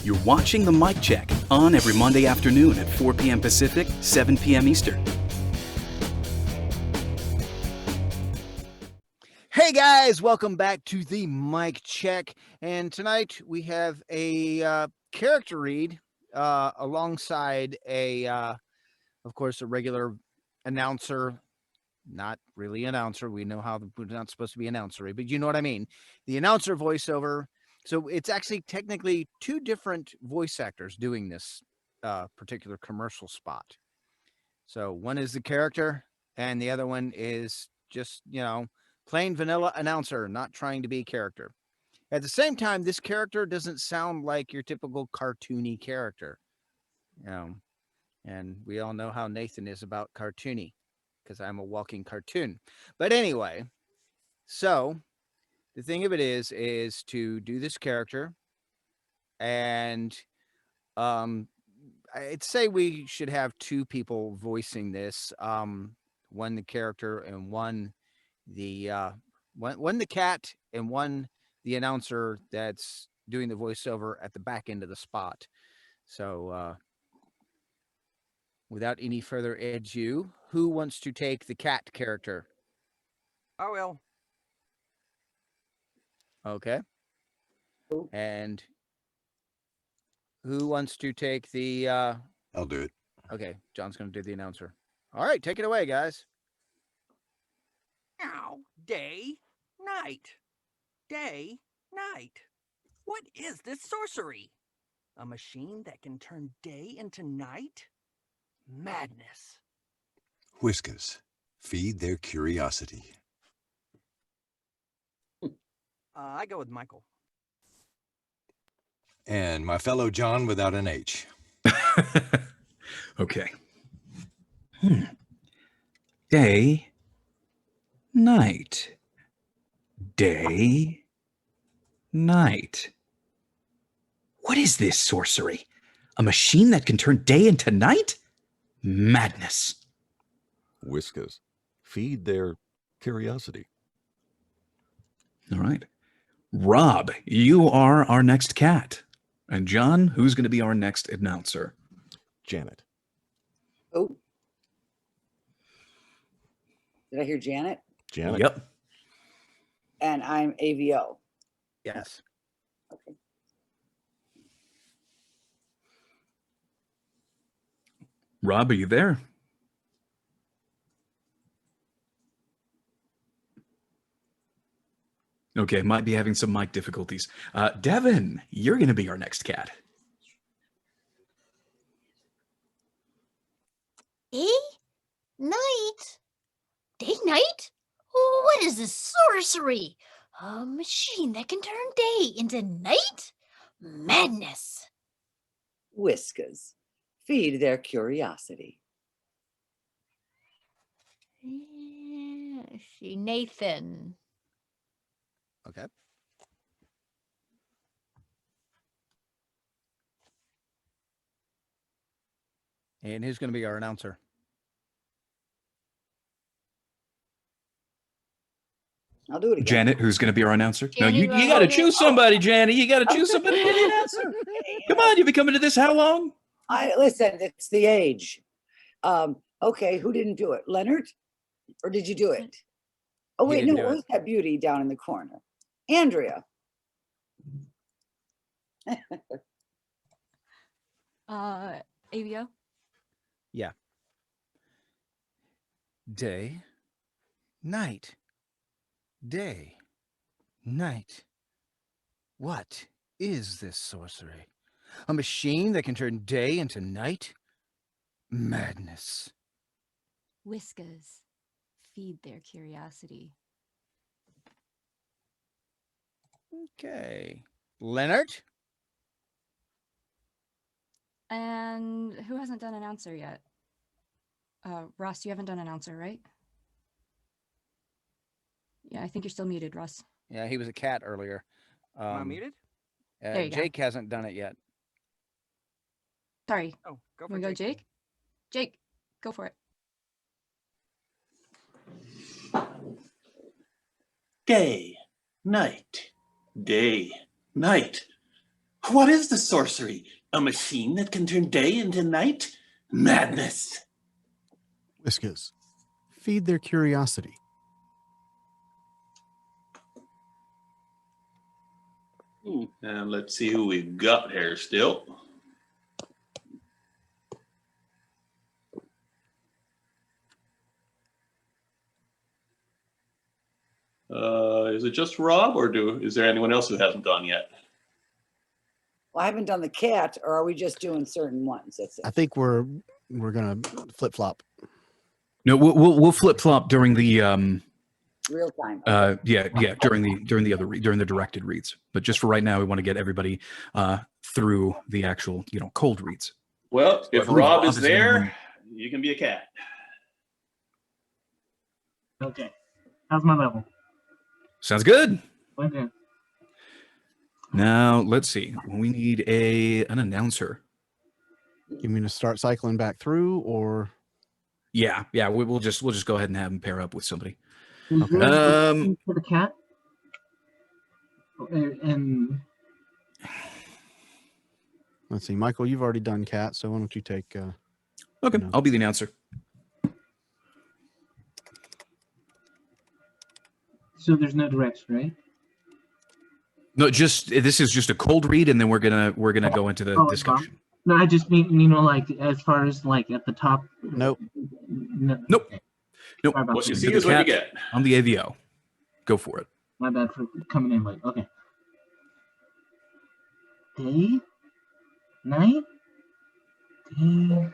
You're watching The Mic Check, on every Monday afternoon at 4 p.m. Pacific, 7 p.m. Eastern. Hey guys, welcome back to The Mic Check. And tonight we have a character read alongside of course, a regular announcer. Not really announcer. We know how we're not supposed to be announcery, but you know what I mean. The announcer voiceover. So it's actually technically two different voice actors doing this particular commercial spot. So one is the character and the other one is just, plain vanilla announcer, not trying to be a character. At the same time, this character doesn't sound like your typical cartoony character. And we all know how Nathan is about cartoony, because I'm a walking cartoon. But anyway, so the thing of it is to do this character, and I'd say we should have two people voicing this. One the character and one the cat, and one the announcer that's doing the voiceover at the back end of the spot. So without any further ado, who wants to take the cat character? I will. Okay. And who wants to take the I'll do it. Okay, John's going to do the announcer. All right, take it away, guys. Now, day, night. Day, night. What is this sorcery? A machine that can turn day into night? Madness. Whiskers. Feed their curiosity. I go with Michael. And my fellow John without an H. Okay. Day, night. Day, night. What is this sorcery? A machine that can turn day into night? Madness. Whiskers. Feed their curiosity. All right. Rob, you are our next cat. And John, who's going to be our next announcer? Janet. Oh. Did I hear Janet? Janet. Yep. And I'm AVO. Yes. Okay. Rob, are you there? Okay, might be having some mic difficulties. Devin, you're going to be our next cat. Day? Night? Day, night? What is this sorcery? A machine that can turn day into night? Madness. Whiskers. Feed their curiosity. Nathan. Okay. And who's going to be our announcer? I'll do it again. Janet, who's going to be our announcer? Janet, no, you got to choose somebody, Janet. You got to choose somebody to be the announcer. Come on, you've been coming to this how long? Listen, it's the age. Okay, who didn't do it? Leonard? Or did you do it? Oh, wait, no, who's that beauty down in the corner? Andrea. AVO? Yeah. Day, night. Day, night. What is this sorcery? A machine that can turn day into night? Madness. Whiskers. Feed their curiosity. Okay. Leonard? And who hasn't done announcer yet? Ross, you haven't done announcer, right? Yeah, I think you're still muted, Ross. Yeah, he was a cat earlier. Am I muted? There you go. Jake hasn't done it yet. Sorry. Oh, go for Want to go, Jake. Jake, go for it. Day, night, day, night. What is the sorcery? A machine that can turn day into night? Madness. Whiskas. Feed their curiosity. And let's see who we've got here still. Is it just Rob, or is there anyone else who hasn't gone yet? Well, I haven't done the cat, or are we just doing certain ones? That's I it. think we're gonna flip flop. No, we'll flip flop during the Real time. during the directed reads. But just for right now, we want to get everybody through the actual cold reads. Well, So I if believe Rob Rob is is the only there, one. you can be a cat. Okay. How's my level? Sounds good. Okay. Now let's see. We need an announcer. You mean to start cycling back through, or Yeah. We'll just go ahead and have him pair up with somebody. Is there a question for the cat? And let's see, Michael, you've already done cat, so why don't you take? Okay, I'll be the announcer. so there's no direction, right? No, this is just a cold read, and then we're gonna go into the Oh, discussion. No, I just mean, like, as far as, like, at the top. Nope. No. Nope. Nope. Sorry about What you that. see is what you get. I'm the AVO. Go for it. My bad for coming in late. Okay. Day? Night? Day?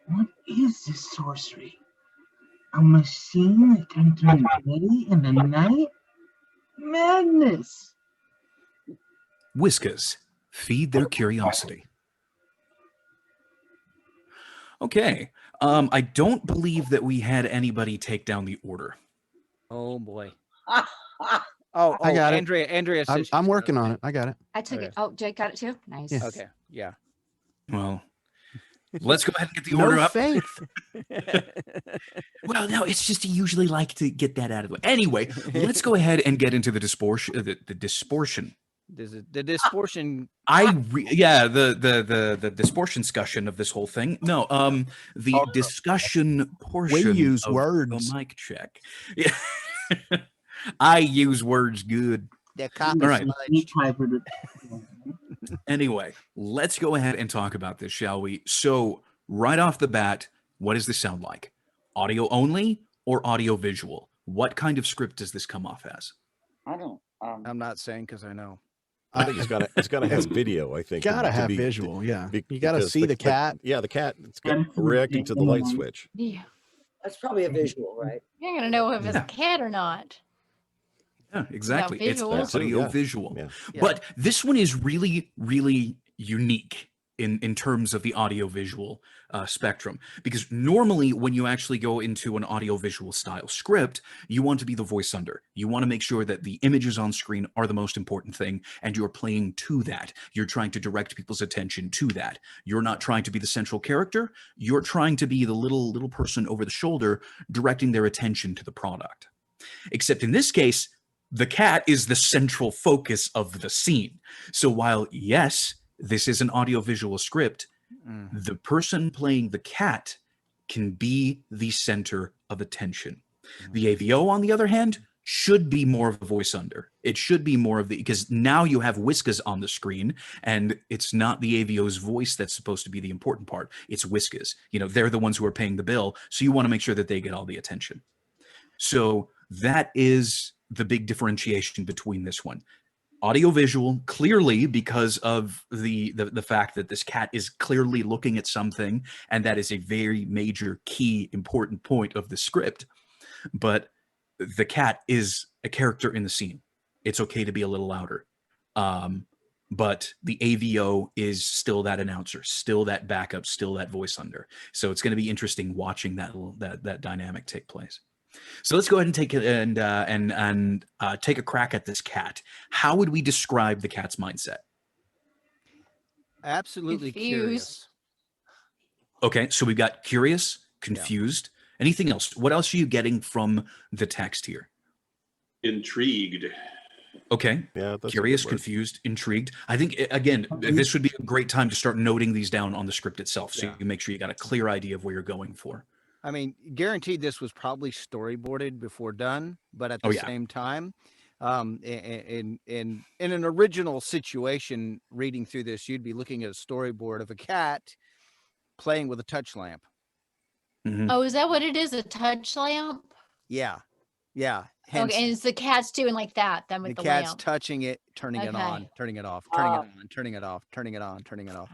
What is this sorcery? A machine that can turn day into night? Madness! Whiskas. Feed their curiosity. Okay. I don't believe that we had anybody take down the order. Oh boy. Ah, I got it. Andrea said I'm she's working done. on it. I got it. I took Okay. it. Oh, Jake got it too? Nice. Yeah. Okay. Yeah. Well, let's go ahead and get the No order up. faith. Well, no, it's just you usually like to get that out of the way. Anyway, let's go ahead and get into the distortion. The distortion. The distortion. The distortion discussion of this whole thing. No, the discussion portion. use of words. The mic check. Yeah. I use words good. The copy All right. smudged. Anyway, let's go ahead and talk about this, shall we? So, right off the bat, what does this sound like? Audio only or audio visual? What kind of script does this come off as? I don't. I'm not saying because I know. I think it's gotta have video. I think Gotta to have be- visual. Yeah. You because gotta see the cat. Yeah, the cat. It's got Absolutely. reacting to the light switch. Yeah. That's probably a visual, right? You're gonna know if it's Yeah. a cat or not. Yeah, exactly. It's visual. That too, audio yeah. visual. Yeah. Yeah. But this one is really, really unique in terms of the audio visual spectrum, because normally when you actually go into an audio visual style script, you want to be the voice under. You want to make sure that the images on screen are the most important thing, and you're playing to that. You're trying to direct people's attention to that. You're not trying to be the central character. You're trying to be the little person over the shoulder directing their attention to the product. Except in this case, the cat is the central focus of the scene. So while, yes, this is an audiovisual script, the person playing the cat can be the center of attention. The AVO, on the other hand, should be more of a voice under. It should be more of the, because now you have Whiskas on the screen, and it's not the AVO's voice that's supposed to be the important part. It's Whiskas. They're the ones who are paying the bill, so you want to make sure that they get all the attention. So that is the big differentiation between this one. Audio-visual, clearly because of the fact that this cat is clearly looking at something, and that is a very major, key, important point of the script. But the cat is a character in the scene. It's okay to be a little louder. But the AVO is still that announcer, still that backup, still that voice under. So it's going to be interesting watching that dynamic take place. So let's go ahead and take it and take a crack at this cat. How would we describe the cat's mindset? Absolutely Confused. curious. Okay, so we've got curious, confused. Anything else? What else are you getting from the text here? Intrigued. Okay. Yeah, that's a good Curious, word. confused, intrigued. I think again, this would be a great time to start noting these down on the script itself, so Yeah. you make sure you got a clear idea of where you're going for. I mean, guaranteed this was probably storyboarded before done, but at the Oh, yeah. same time, in an original situation, reading through this, you'd be looking at a storyboard of a cat playing with a touch lamp. Mhm. Oh, is that what it is? A touch lamp? Yeah, yeah. Hence, Okay, and it's the cat's doing like that, then the with the cat's lamp. touching it, turning it on, Okay. turning it off, turning it on, turning it off, turning it on, turning it off.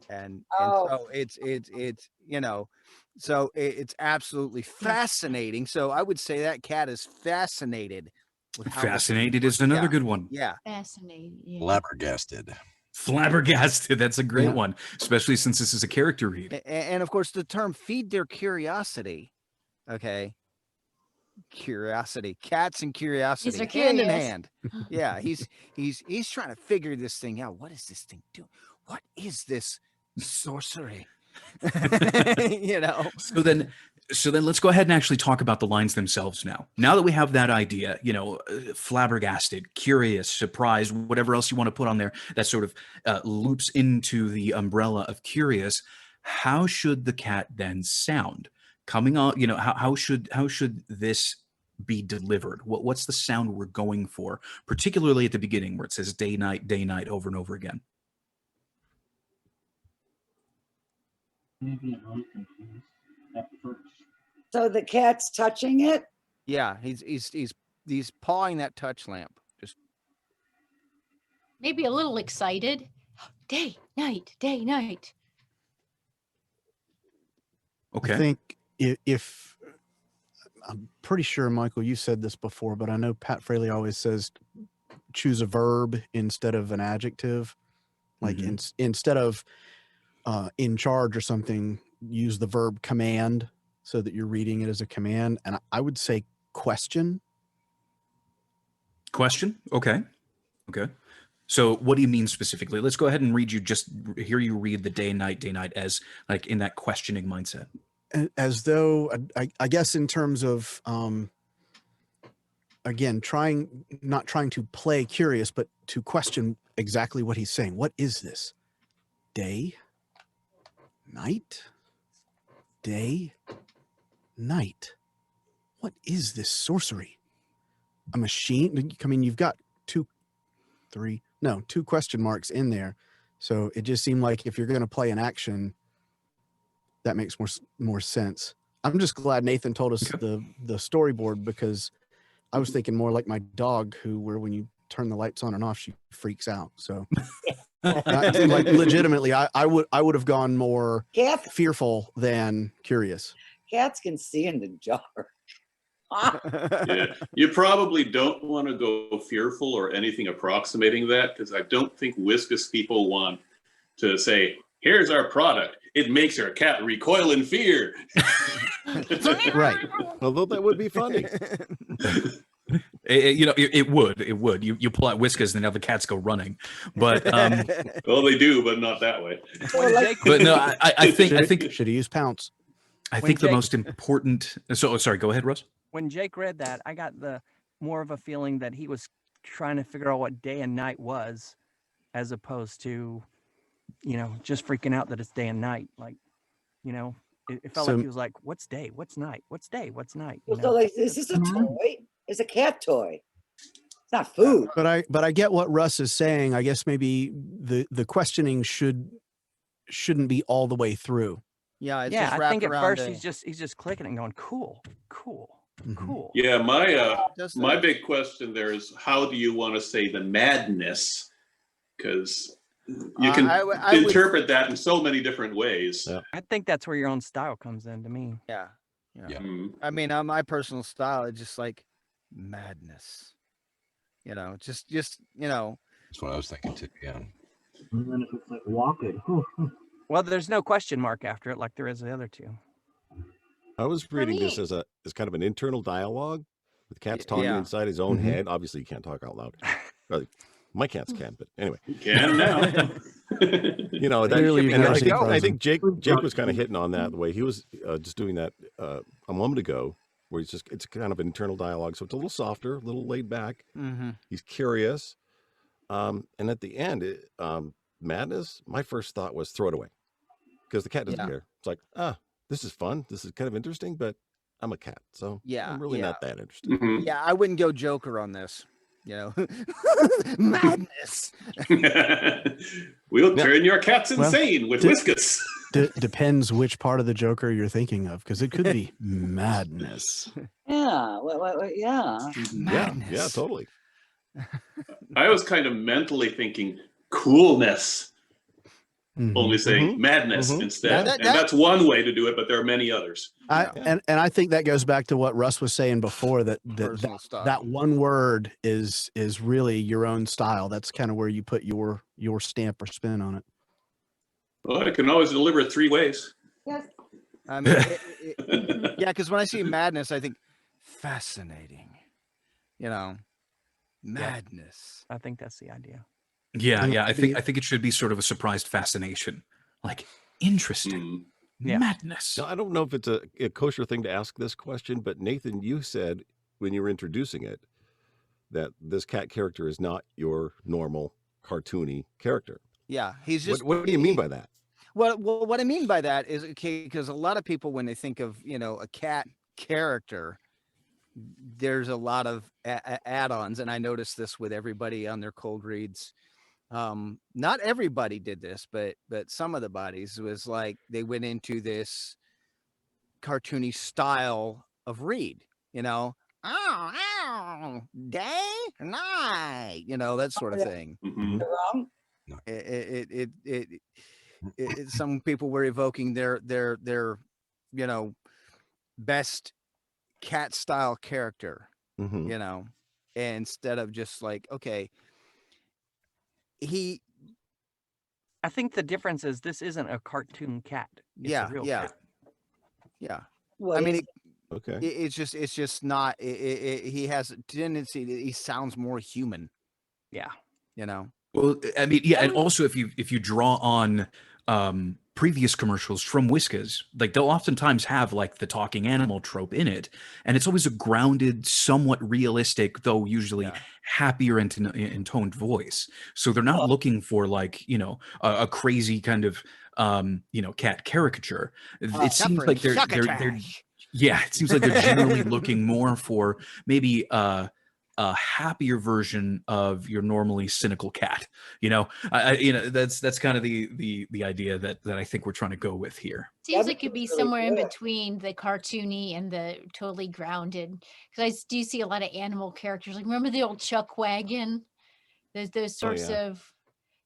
And Oh. so it's so it's absolutely fascinating. So I would say that cat is fascinated with how this thing Fascinated works. is another Yeah, good one. yeah. Fascinating. Yeah. Flabbergasted. Flabbergasted. That's a great Yeah. one, especially since this is a character read. And of course the term feed their curiosity. Okay. Curiosity. Cats and curiosity. are Hand in curious. hand. Yeah, he's trying to figure this thing out. What is this thing doing? What is this sorcery? You know. So then let's go ahead and actually talk about the lines themselves now. Now that we have that idea, flabbergasted, curious, surprised, whatever else you want to put on there that sort of loops into the umbrella of curious, how should the cat then sound? Coming on, how should this be delivered? What's the sound we're going for, particularly at the beginning where it says day, night over and over again? Maybe I'm confused at first. So the cat's touching it? Yeah, he's pawing that touch lamp. Just Maybe a little excited. Day, night, day, night. Okay. I think if I'm pretty sure, Michael, you said this before, but I know Pat Fraley always says choose a verb instead of an adjective. Like instead of in charge or something, use the verb command so that you're reading it as a command. And I would say question. Question. Okay. So what do you mean specifically? Let's go ahead and hear you read the day, night as like in that questioning mindset. As though, I guess in terms of, again, not trying to play curious, but to question exactly what he's saying. What is this? Day, night, day, night. What is this sorcery? A machine? I mean, you've got two question marks in there. So it just seemed like if you're going to play an action, that makes more sense. I'm just glad Nathan told us the storyboard, because I was thinking more like my dog, where when you turn the lights on and off, she freaks out. So like legitimately, I would have gone more fearful than curious. Cats can see in the dark. Yeah, you probably don't want to go fearful or anything approximating that, because I don't think Whiskas people want to say, here's our product. It makes our cat recoil in fear. Right. Although that would be funny. It would. You pull out Whiskas and now the cats go running. But well, they do, but not that way. But no, I think should have used Pounce. I think the most important. So sorry. Go ahead, Russ. When Jake read that, I got more of a feeling that he was trying to figure out what day and night was, as opposed to, just freaking out that it's day and night. Like, it felt like he was like, "What's day? What's night? What's day? What's night?" So like, is this a toy? It's a cat toy. It's not food. But I get what Russ is saying. I guess maybe the questioning shouldn't be all the way through. Yeah, it's I think at first he's just clicking and going, cool. Yeah, my big question there is, how do you want to say the madness? Because you can interpret that in so many different ways. Yeah. I think that's where your own style comes in to me. Yeah. Mm. I mean, my personal style is just like madness. Just That's what I was thinking too. Yeah. And then if it's like walking. Well, there's no question mark after it like there is the other two. I was reading this as kind of an internal dialogue. The cat's talking inside his own head. Obviously, you can't talk out loud. Well, my cats can, but anyway. You can now. I think Jake was kind of hitting on that the way he was just doing that a moment ago, where it's kind of internal dialogue. So it's a little softer, a little laid back. Mm-hmm. He's curious. And at the end, Madness, my first thought was throw it away because the cat doesn't care. It's like, this is fun. This is kind of interesting, but I'm a cat. So I'm really not that interested. Mm-hmm. Yeah, I wouldn't go Joker on this. You know, madness. We'll turn your cats insane with Whiskas. Depends which part of the Joker you're thinking of, because it could be madness. Yeah. Yeah. Madness. Yeah, totally. I was kind of mentally thinking coolness. Only saying madness instead. And that's one way to do it, but there are many others. And I think that goes back to what Russ was saying before, that one word is really your own style. That's kind of where you put your stamp or spin on it. Well, I can always deliver it 3 ways. Yes. I mean, yeah, because when I see madness, I think fascinating. You know, madness. I think that's the idea. Yeah, I think it should be sort of a surprised fascination, like interesting madness. Now, I don't know if it's a kosher thing to ask this question, but Nathan, you said when you were introducing it that this cat character is not your normal cartoony character. Yeah, he's just. What do you mean by that? Well, what I mean by that is, okay, because a lot of people, when they think of, you know, a cat character, there's a lot of add-ons, and I noticed this with everybody on their cold reads. Not everybody did this, but some of the bodies was like they went into this cartoony style of read, you know, day, night, you know, that sort of thing. Wrong. Some people were evoking their you know, best cat style character, you know, instead of just like, okay, I think the difference is this isn't a cartoon cat. It's a real cat. Well, I mean, okay, it's just not. He has a tendency that he sounds more human. Yeah, you know. Well, I mean, yeah, and also if you draw on previous commercials from Whiskas, like they'll oftentimes have like the talking animal trope in it, and it's always a grounded, somewhat realistic, though usually happier intoned voice. So they're not looking for like, you know, a crazy kind of you know, cat caricature. It seems like they're yeah, it seems like they're generally looking more for maybe a happier version of your normally cynical cat. You know, you know, that's kind of the idea that I think we're trying to go with here. Seems like it could be somewhere in between the cartoony and the totally grounded. Because I do see a lot of animal characters. Like, remember the old Chuck Wagon? There's those sorts of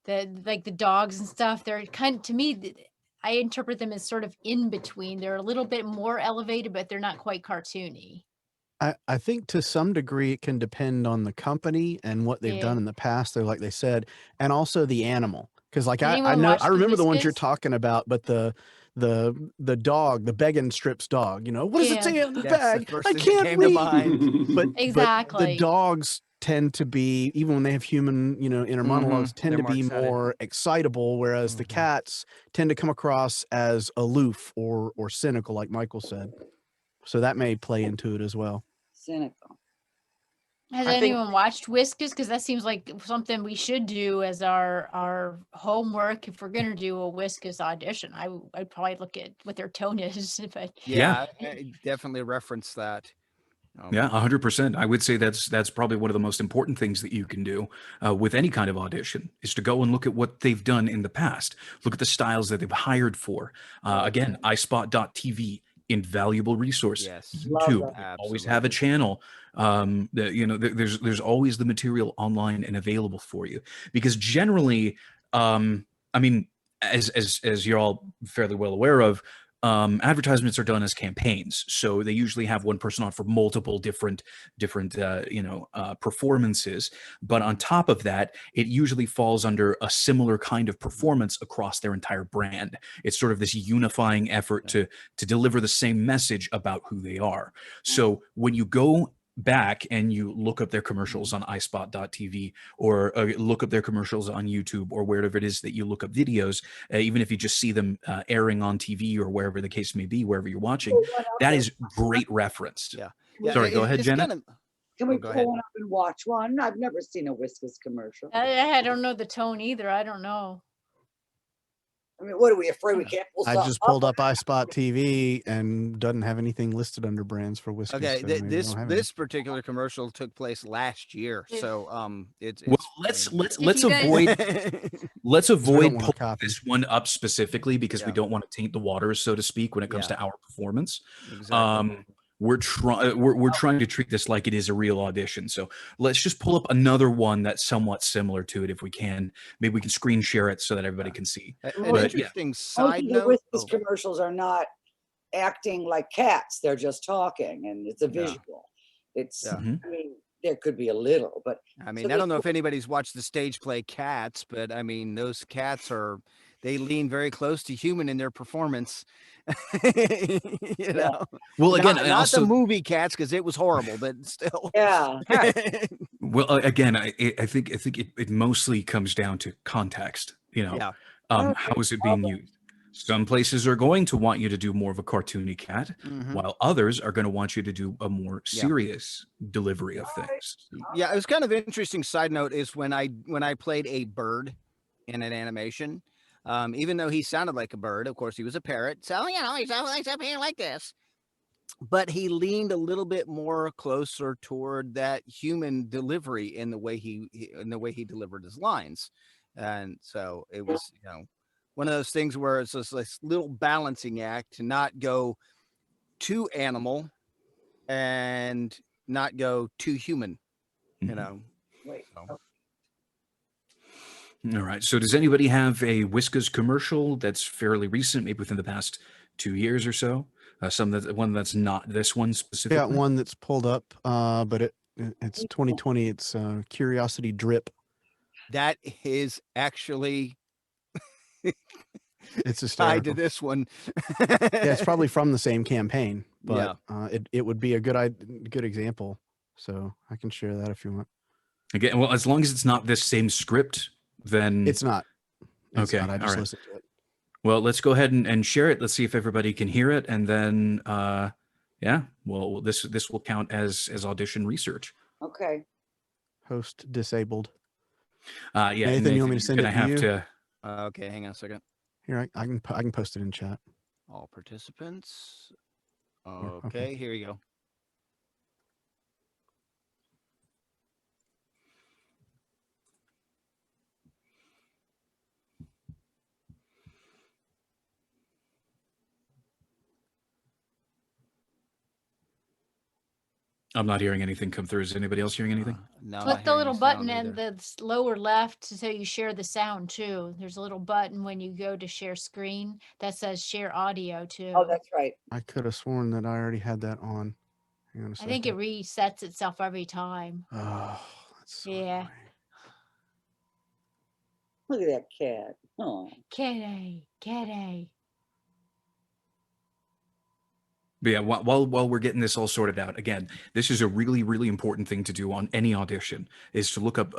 like the dogs and stuff. They're kind of, to me, I interpret them as sort of in between. They're a little bit more elevated, but they're not quite cartoony. I think to some degree it can depend on the company and what they've done in the past. They're like they said, and also the animal. Because like I remember the ones you're talking about, but the dog, the Beggin' Strips dog, you know, what does it say on the bag? I can't read. But exactly, but the dogs tend to be, even when they have human, you know, inner monologues, tend to be more excitable, whereas the cats tend to come across as aloof or cynical, like Michael said. So that may play into it as well. Cynical. Has anyone watched Whiskas? Because that seems like something we should do as our homework if we're gonna do a Whiskas audition. I'd probably look at what their tone is. But I definitely reference that. Yeah, 100%. I would say that's probably one of the most important things that you can do with any kind of audition, is to go and look at what they've done in the past. Look at the styles that they've hired for. Again, iSpot.tv. Invaluable resource. Yes, YouTube, always have a channel. You know, there's always the material online and available for you, because generally, I mean, as you're all fairly well aware of, advertisements are done as campaigns, so they usually have one person on for multiple different you know, performances. But on top of that, it usually falls under a similar kind of performance across their entire brand. It's sort of this unifying effort to deliver the same message about who they are. So when you go back and you look up their commercials on iSpot.tv or look up their commercials on YouTube or wherever it is that you look up videos, even if you just see them airing on TV or wherever the case may be, wherever you're watching, that is great reference. Yeah. Sorry, go ahead, Jenna. Can we go pull ahead. one up and watch one? I've never seen a Whiskas commercial. I don't know the tone either. I don't know. I mean, what are we afraid we can't pull I something just pulled up? up iSpot TV and doesn't have anything listed under brands for Whiskas. Okay, so maybe they this don't have any. this particular commercial took place last year, so it's Well, let's avoid let's avoid wanna pulling copy. this one up specifically because we Yeah. don't want to taint the waters, so to speak, when it comes to our performance. Exactly. We're trying to treat this like it is a real audition. So let's just pull up another one that's somewhat similar to it if we can. Maybe we can screen share it so that everybody can see. An But, yeah. interesting Most side of the note. Whiskas commercials are not acting like cats. They're just talking, and it's a Yeah. visual. It's, Yeah. I mean, there could be a little, but I mean, so I don't they- know if anybody's watched the stage play Cats, but I mean, those cats they lean very close to human in their performance. You know, Well, again, not, I not also the movie Cats because it was horrible, but still. yeah. well again, I think it mostly comes down to context. You know, Yeah. how is it being used? Some places are going to want you to do more of a cartoony cat, Mhm. while others are going to want you to do a more Yeah. serious delivery of things. Yeah, it was kind of interesting. Side note is when I played a bird in an animation, even though he sounded like a bird, of course he was a parrot, so you know he's always up here like this. But he leaned a little bit more closer toward that human delivery in the way he delivered his lines, and so it was one of those things where it's just this little balancing act to not go too animal and not go too human. You know. Wait. So. All right. So does anybody have a Whiskas commercial that's fairly recent, maybe within the past 2 years or so? One that's not this one I specifically. got one that's pulled up, but it's 2020. It's Curiosity Drip. That is actually It's tied to hysterical. this one. Yeah, it's probably from the same campaign, Yeah. but it would be a good example. So I can share that if you want. Again, well, as long as it's not this same script, then It's not. It's okay. not. I All just right. listened to it. Well, let's go ahead and share it. Let's see if everybody can hear it, and then yeah, well, this will count as audition research. Okay. Host disabled. Yeah, Nathan, you want me to send you're it gonna to have you? to. Okay, hang on a second. Here, I can post it in chat. All participants. okay. Okay, here you go. I'm not hearing anything come through. Is anybody else hearing anything? No, Click the little button in the lower left so you share the sound too. There's a little button when you go to share screen that says share audio too. Oh, that's right. I could have sworn that I already had that on. Hang on a I second. think it resets itself every time. Oh, that's so Yeah. Look at that cat. Oh. Kitty, kitty. But yeah, while we're getting this all sorted out, again, this is a really, really important thing to do on any audition is to look up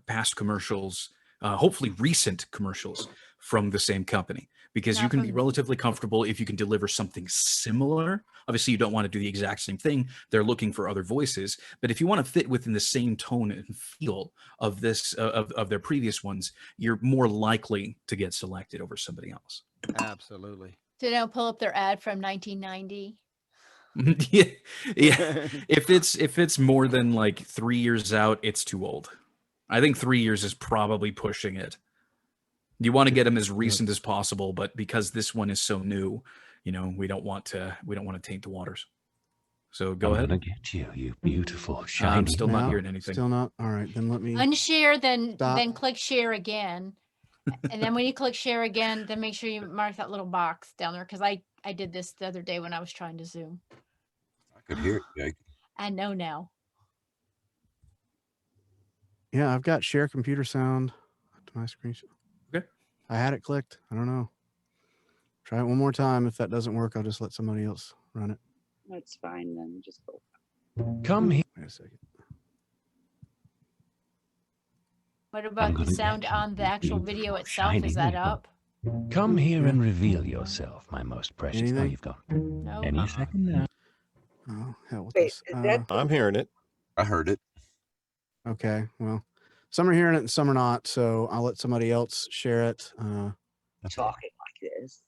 past commercials, hopefully recent commercials from the same company, because you Not can be from- relatively comfortable if you can deliver something similar. Obviously, you don't want to do the exact same thing. They're looking for other voices, but if you want to fit within the same tone and feel of this of their previous ones, you're more likely to get selected over somebody else. Absolutely. So don't pull up their ad from 1990. yeah. If it's more than like 3 years out, it's too old. I think 3 years is probably pushing it. You want to get them as recent as possible, but because this one is so new, we don't want to taint the waters. So go ahead. I'm gonna get you, you beautiful, shiny. I'm still not No, hearing anything. Still not. All right, then let me. Unshare, then Stop. click share again. And then when you click share again, then make sure you mark that little box down there because I did this the other day when I was trying to Zoom. I could hear it, Jake. I know now. Yeah, I've got share computer sound to my screen. Okay. I had it clicked. I don't know. Try it one more time. If that doesn't work, I'll just let somebody else run it. That's fine then. Just go. Come here. Wait a second. What about the gonna sound get you on the actual beautiful, video itself? shiny Is that nickel. up? Come here and reveal yourself, my most precious. Oh, Anything? you've gone. No. Any second now. Oh, hell with Wait, this. is that I'm hearing it. I heard it. Okay, well, some are hearing it and some are not, so I'll let somebody else share it. talking like this?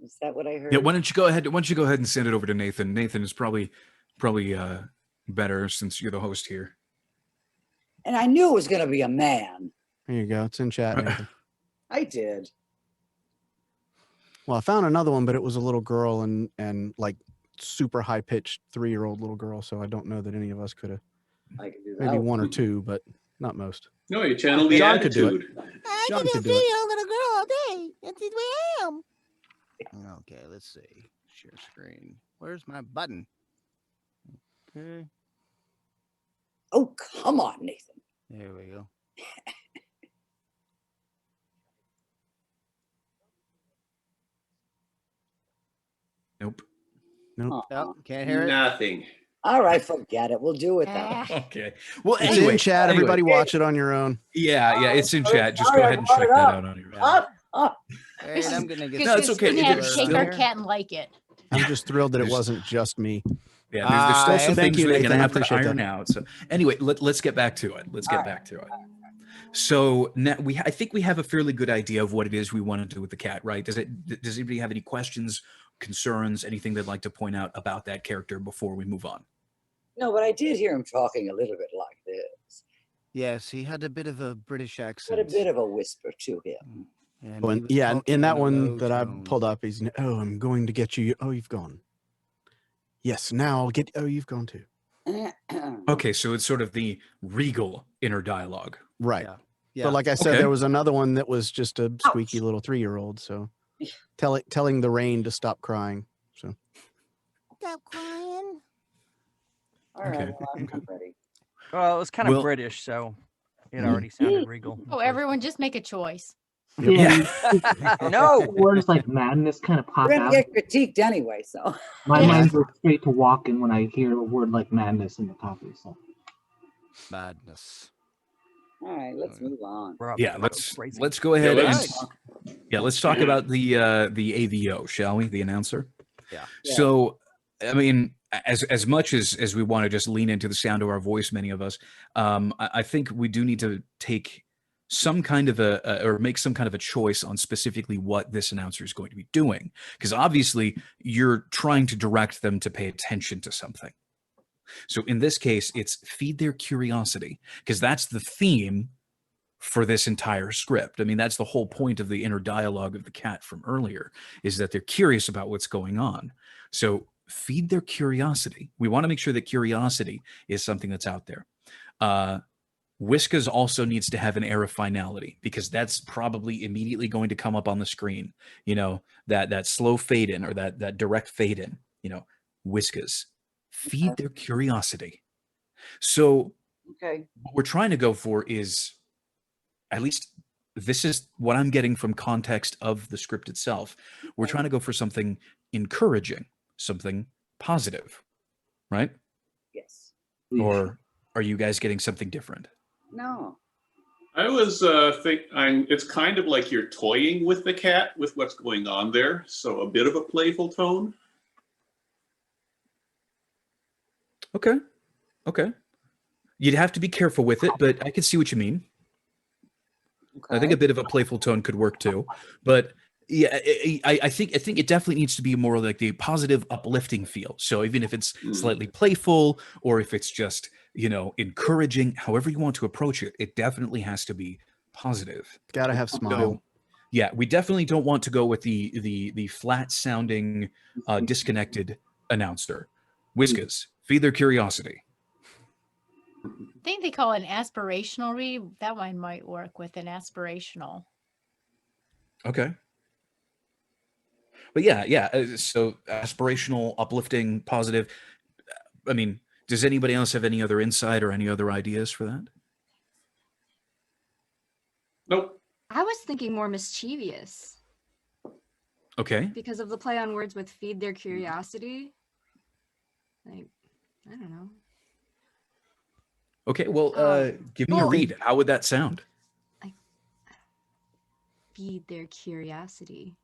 Is that what I heard? Yeah, why don't you go ahead and send it over to Nathan? Nathan is probably better since you're the host here. And I knew it was going to be a man. There you go. It's in chat, Nathan. I did. Well, I found another one, but it was a little girl and like super high pitched 3-year-old little girl. So I don't know that any of us could have. I can do that. Maybe one or two, but not most. No, you channel the John could do it. attitude. John could do it. little girl all day. That's the way I am. Okay, let's see. Share screen. Where's my button? Okay, Oh, come on, Nathan. there we go. Nope. Nope. Oh, can't hear it. Nothing. All right, forget it. We'll do it then. Okay. Well, It's anyway, in chat. Everybody watch it on your own. Yeah, it's in chat. Just Sorry, go I ahead and brought check it that up. out on your own. Up, up. And I'm gonna get. No, it's okay. We have It's to take still- our cat and like it. I'm just thrilled that it There's- wasn't just me. Yeah, there's still some thank things you, we're Nathan. gonna I have to appreciate iron that. out. So anyway, let's get back to it. Let's get back to it. So now I think we have a fairly good idea of what it is we want to do with the cat, right? Does anybody have any questions, concerns, anything they'd like to point out about that character before we move on? No, but I did hear him talking a little bit like this. Yes, he had a bit of a British Had accent. a bit of a whisper to him. And Oh, he and, was yeah, talking in that a one low that I tone. pulled up, he's I'm going to get you. Oh, you've gone. Yes, now I'll get. Oh, you've gone too. Okay, so it's sort of the regal inner dialogue. Right. Yeah. Yeah. But like I said, Okay. there was another one that was just a squeaky little 3-year-old. So telling the rain to stop crying. So Stop crying. All right, Okay, well, I'm ready. Well, it was kind of Well- British, so it already sounded regal. Oh, everyone just make a choice. Yeah. No. Words like madness kind of pop We're gonna out. get critiqued anyway, so. My Yeah. mind goes straight to walking when I hear a word like madness in the copy. So Madness. All right, let's move on. We're up Yeah, to let's crazy. go ahead and let's- let's talk about the AVO, shall we? The announcer. Yeah. Yeah. So, I mean, as much as we want to just lean into the sound of our voice, many of us, I think we do need to take some kind of or make some kind of a choice on specifically what this announcer is going to be doing, because obviously you're trying to direct them to pay attention to something. So in this case, it's feed their curiosity, because that's the theme for this entire script. I mean, that's the whole point of the inner dialogue of the cat from earlier, is that they're curious about what's going on. So feed their curiosity. We want to make sure that curiosity is something that's out there. Whiskas also needs to have an air of finality, because that's probably immediately going to come up on the screen. You know, that slow fade in or that direct fade in, you know, Whiskas. Feed their curiosity. So Okay. what we're trying to go for is, at least this is what I'm getting from context of the script itself. We're trying to go for something encouraging, something positive, right? Yes. Or are you guys getting something different? No. I was it's kind of like you're toying with the cat with what's going on there, so a bit of a playful tone. Okay. You'd have to be careful with it, but I can see what you mean. I think a bit of a playful tone could work too, but yeah, I think it definitely needs to be more like the positive, uplifting feel. So even if it's slightly playful, or if it's just, you know, encouraging, however you want to approach it, it definitely has to be positive. Gotta have smile. So, yeah, we definitely don't want to go with the flat sounding, disconnected announcer. Whiskas, feed their curiosity. I think they call it an aspirational read. That one might work with an aspirational. Okay. But yeah. So aspirational, uplifting, positive. I mean, does anybody else have any other insight or any other ideas for that? Nope. I was thinking more mischievous Okay. because of the play on words with feed their curiosity. Like, I don't know. Okay, well, give me a well- read. How would that sound? Feed their curiosity.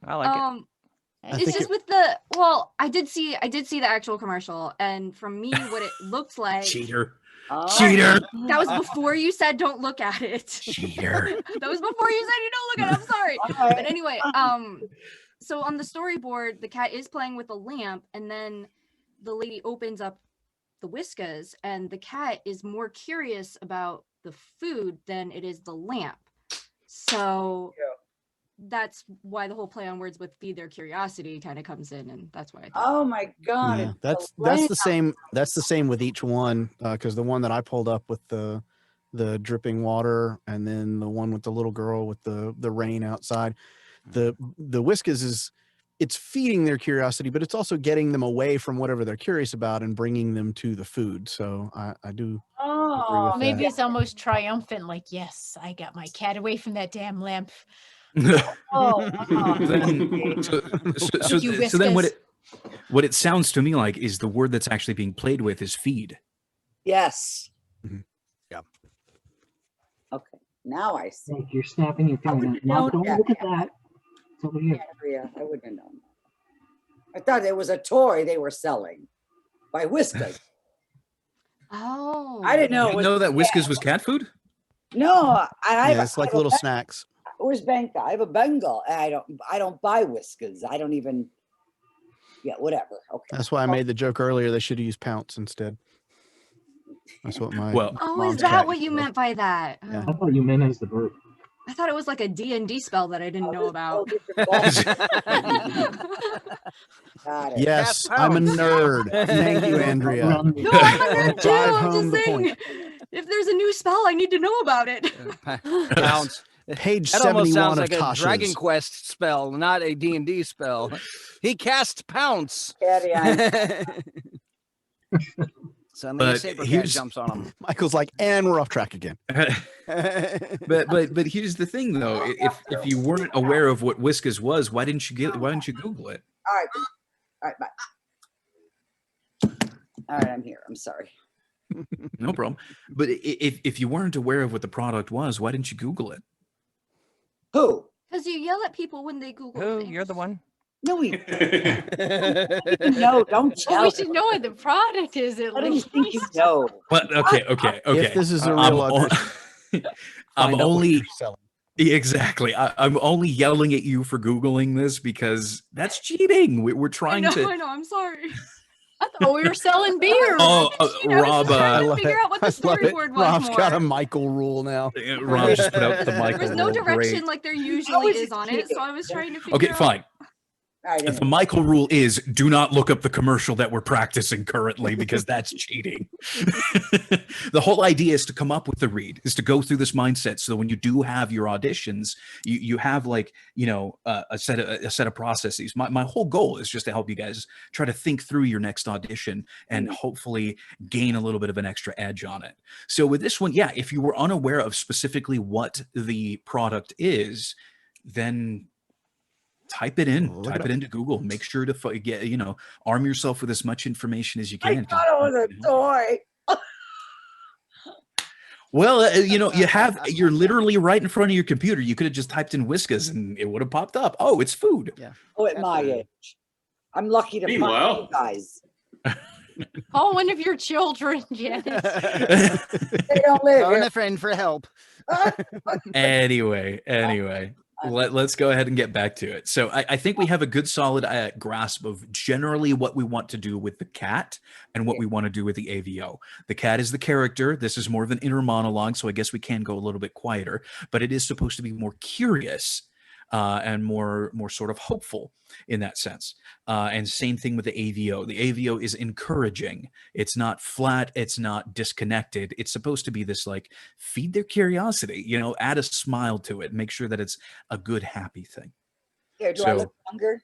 I like it. I It's think just with the I did see the actual commercial, and from me, what it looked like. Cheater. Oh. Cheater. That was before you said don't look at it. Cheater. That was before you said you don't look at it. I'm sorry. All right. But anyway, so on the storyboard, the cat is playing with a lamp, and then the lady opens up the Whiskas, and the cat is more curious about the food than it is the lamp. So that's why the whole play on words with feed their curiosity kind of comes in, and that's why I think. Oh my God. Yeah, it's that's the same. That's the same with each one, because the one that I pulled up with the dripping water, and then the one with the little girl with the rain outside, the Whiskas is, it's feeding their curiosity, but it's also getting them away from whatever they're curious about and bringing them to the food. So I do agree with Maybe that. it's almost triumphant, like, yes, I got my cat away from that damn lamp. Oh, Then- so, Thank you, so then Whiskas. what it sounds to me like is the word that's actually being played with is feed. yes. Mhm. Yeah. Okay. Now I see. Like you're snapping your finger. wouldn't Now know don't that. look at that. It's over here. Andrea, I wouldn't have known that. I thought it was a toy they were selling by Whiskas. Oh, I didn't know. You it didn't was know that cat. Whiskas was cat food? No, Yeah, it's like little snacks. Where's Bengal? I have a Bengal. And I don't buy Whiskas. I don't even. Yeah, whatever. Okay. That's why I made the joke earlier. They should have used Pounce instead. That's what my Well- Oh, mom's is that cat what you used to meant by that? Yeah. I thought you meant as the verb. I thought it was like a D&D spell that I didn't know about. Got it. Yes, Cat I'm a Pounce. nerd. Thank you, Andrea. Run. No, I'm a nerd too. Drive I'm home just the point. saying, if there's a new spell, I need to know about it. Pounce. Page That almost 71 sounds of like a Dragon Tasha's. Quest spell, not a D&D spell. He cast Pounce. Carry on. Suddenly a But saber cat here's- jumps on him. Michael's like, and we're off track again. But here's the thing though, if you weren't aware of what Whiskas was, why didn't you Google it? All right. All right. Bye. All right. I'm here. I'm sorry. No problem. But if you weren't aware of what the product was, why didn't you Google it? Who? Because you yell at people when they Google Who? things. You're the one. No, we. No, don't Well, tell. we should know what the product is at I don't least. think you know. But okay. If this is a real I'm audition, I'm find out what only you're selling. exactly. I'm only yelling at you for Googling this because that's cheating. We're I trying know, to. I know. I'm sorry. I thought we were selling beer. Oh, Rob. trying to love figure it. out what the I love it. storyboard was Rob's got a more. Michael rule now. Rob just put out the There Michael was no rule. direction Great. like there usually is is on it, so I was trying to figure Okay, out. fine. All right. The Michael rule is do not look up the commercial that we're practicing currently because that's cheating. The whole idea is to come up with the read, is to go through this mindset so that when you do have your auditions, you have like, a set of processes. My whole goal is just to help you guys try to think through your next audition and hopefully gain a little bit of an extra edge on it. So with this one, yeah, if you were unaware of specifically what the product is, then type it in, Look it type it up. into Google. Make sure to get, arm yourself with as much information as you I can. thought it was a toy. Well, you're literally right in front of your computer. You could have just typed in Whiskas and it would have popped up. Oh, it's food. Yeah. Oh, at my age. I'm lucky to find Meanwhile- you guys. Call one of your children, Janice. They don't live Phone here. a friend for help. Anyway, let's go ahead and get back to it. So I think we have a good solid grasp of generally what we want to do with the cat and what we want to do with the AVO. The cat is the character. This is more of an inner monologue, so I guess we can go a little bit quieter, but it is supposed to be more curious and more sort of hopeful in that sense. And same thing with the AVO. The AVO is encouraging. It's not flat. It's not disconnected. It's supposed to be this like feed their curiosity, add a smile to it, make sure that it's a good, happy thing. Here, do I look younger?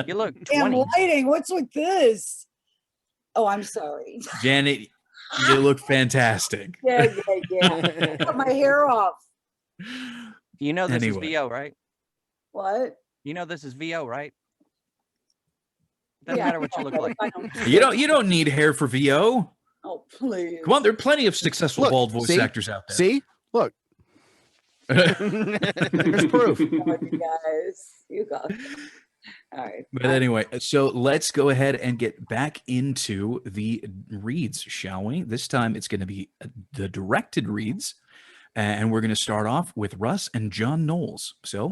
You look Damn 20. lighting. What's with this? Oh, I'm sorry. Janet, you look fantastic. Yeah. Cut my hair off. You know this Anyway. is VO, right? What? You know this is VO, right? Doesn't Yeah, matter what you look like. I don't You don't need hair for VO. Oh, please. Come on, there are plenty of successful Look, bald voice see? actors out there. See, look, there's proof. Oh, you guys. All right. But anyway, so let's go ahead and get back into the reads, shall we? This time it's going to be the directed reads. And we're going to start off with Russ and John Knowles. So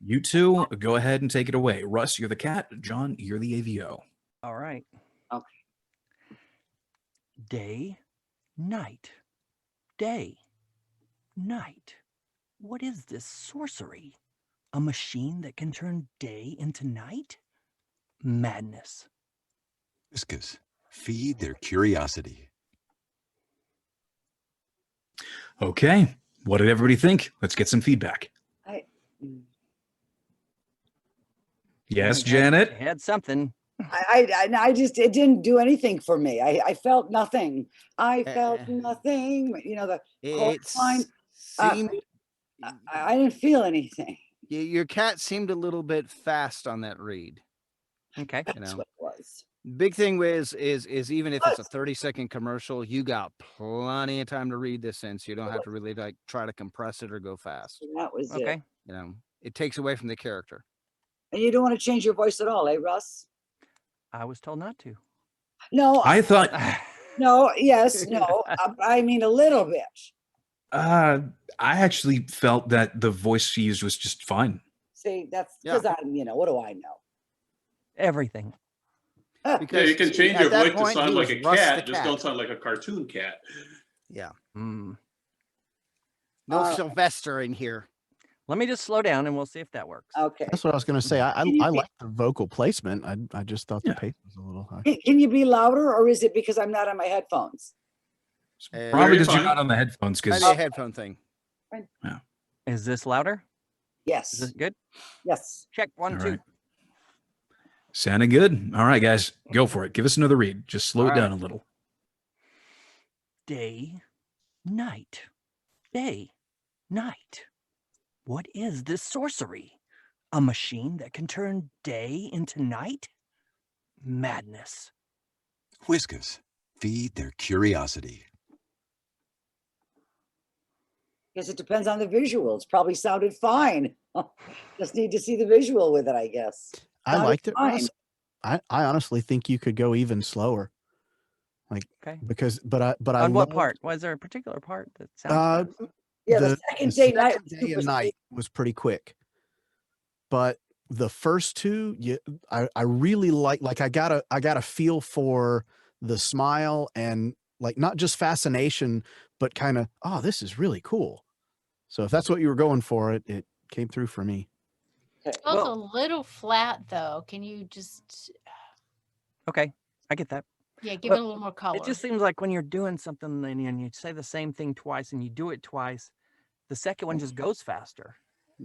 you two go ahead and take it away. Russ, you're the cat. John, you're the AVO. All right. Okay. Day, night, day, night. What is this sorcery? A machine that can turn day into night? Madness. Whiskas, feed their curiosity. Okay. What did everybody think? Let's get some feedback. Yes, Janet? I had something. I just, it didn't do anything for me. I felt nothing. I felt nothing. You know, the chorus line. I didn't feel anything. Your cat seemed a little bit fast on that read. Okay. You That's know, what it was. big thing is even if it's a 30-second commercial, you got plenty of time to read this in, so you don't have to really like try to compress it or go fast. That was it. Okay. You know, it takes away from the character. And you don't want to change your voice at all, eh, Russ? I was told not to. No. I thought No, yes, no. I mean, a little bit. I actually felt that the voice she used was just fine. See, that's because I'm, you know, what do I know? Everything. Yeah, you can change your voice to sound like a cat, just don't sound like a cartoon cat. Yeah. Mm. No Sylvester in here. Let me just slow down and we'll see if that works. Okay. That's what I was going to say. I like the vocal placement. I just thought the pace was a little high. Can you be louder, or is it because I'm not on my headphones? Probably because you're not on the headphones. Because Maybe a headphone thing. Yeah. Is this louder? Yes. Is this good? Yes. Check 1, All 2. right. Sounding good. All right, guys, go for it. Give us another read. Just slow All it right. down a little. Day, night, day, night. What is this sorcery? A machine that can turn day into night? Madness. Whiskas, feed their curiosity. Guess it depends on the visuals. Probably sounded fine. Just need to see the visual with it, I guess. I liked it, fine. Russ. I honestly think you could go even slower. Like, Okay. because, but I On what loved, part? Was there a particular part that sounds fast? Yeah, the second day, night, second was day super and night was pretty quick. But the first two, I really like I got a feel for the smile and like not just fascination, but kind of, oh, this is really cool. So if that's what you were going for, it came through for me. It's also a little flat, though. Can you just, Okay, I get that. yeah, give But it a little more color? It just seems like when you're doing something and you say the same thing twice and you do it twice, the second one just goes faster,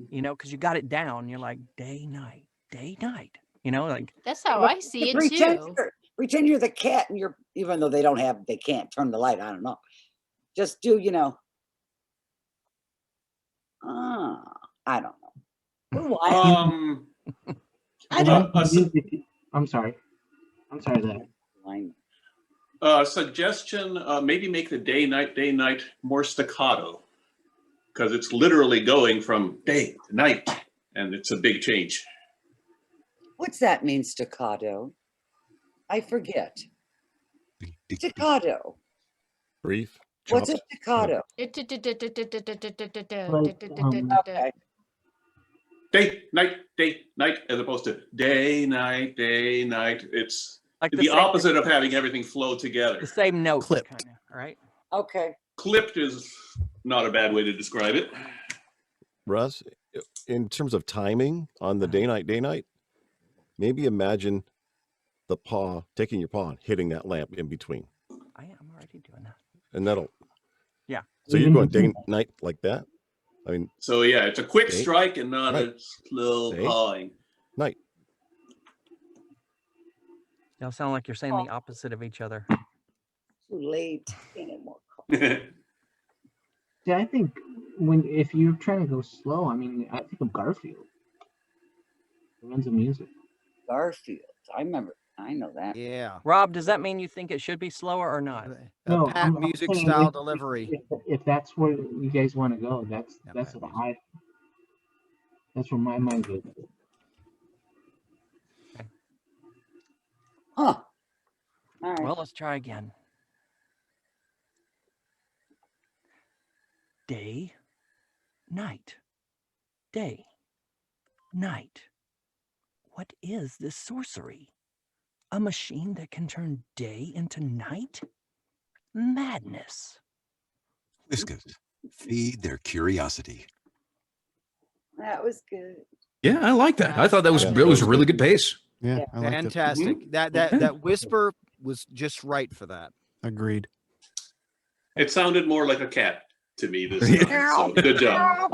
you know, because you got it down. You're like day, night, you know, like. That's how I see it too. Pretend you're the cat and you're, even though they can't turn the light. I don't know. Just do, you know. I don't know. Why? I don't. I'm sorry. That. Suggestion, maybe make the day, night more staccato. Because it's literally going from day to night. And it's a big change. What's that mean, staccato? I forget. Staccato. Brief. What's a staccato? Okay. Day, night, as opposed to day, night. It's Like the opposite of having everything flow together. The same note, Clipped. kind of, right? Okay. Clipped is not a bad way to describe it. Russ, in terms of timing on the day night, maybe imagine the paw, taking your paw and hitting that lamp in between. I am already doing that. And that'll. Yeah. So you're going day night like that? I mean. So yeah, it's a quick day, strike and not night, a slow day, pawing. night. Y'all sound like you're saying the opposite of each other. Too late. See, I think if you're trying to go slow, I mean, I think of Garfield. Runs of music. Garfield. I remember. I know that. Yeah. Rob, does that mean you think it should be slower or not? No, Pat I'm music saying style if- delivery. If that's where you guys want to go, that's Yeah, that's Pat what music. that's where my mind goes. Huh. All right. Well, let's try again. Day, night, day, night. What is this sorcery? A machine that can turn day into night? Madness. Whiskas, feed their curiosity. That was good. Yeah, I like that. I thought that was Yeah. it was a really good pace. Yeah, Yeah. I liked it. Fantastic. That Yeah. that whisper was just right for that. Agreed. It sounded more like a cat to me this time. So good job.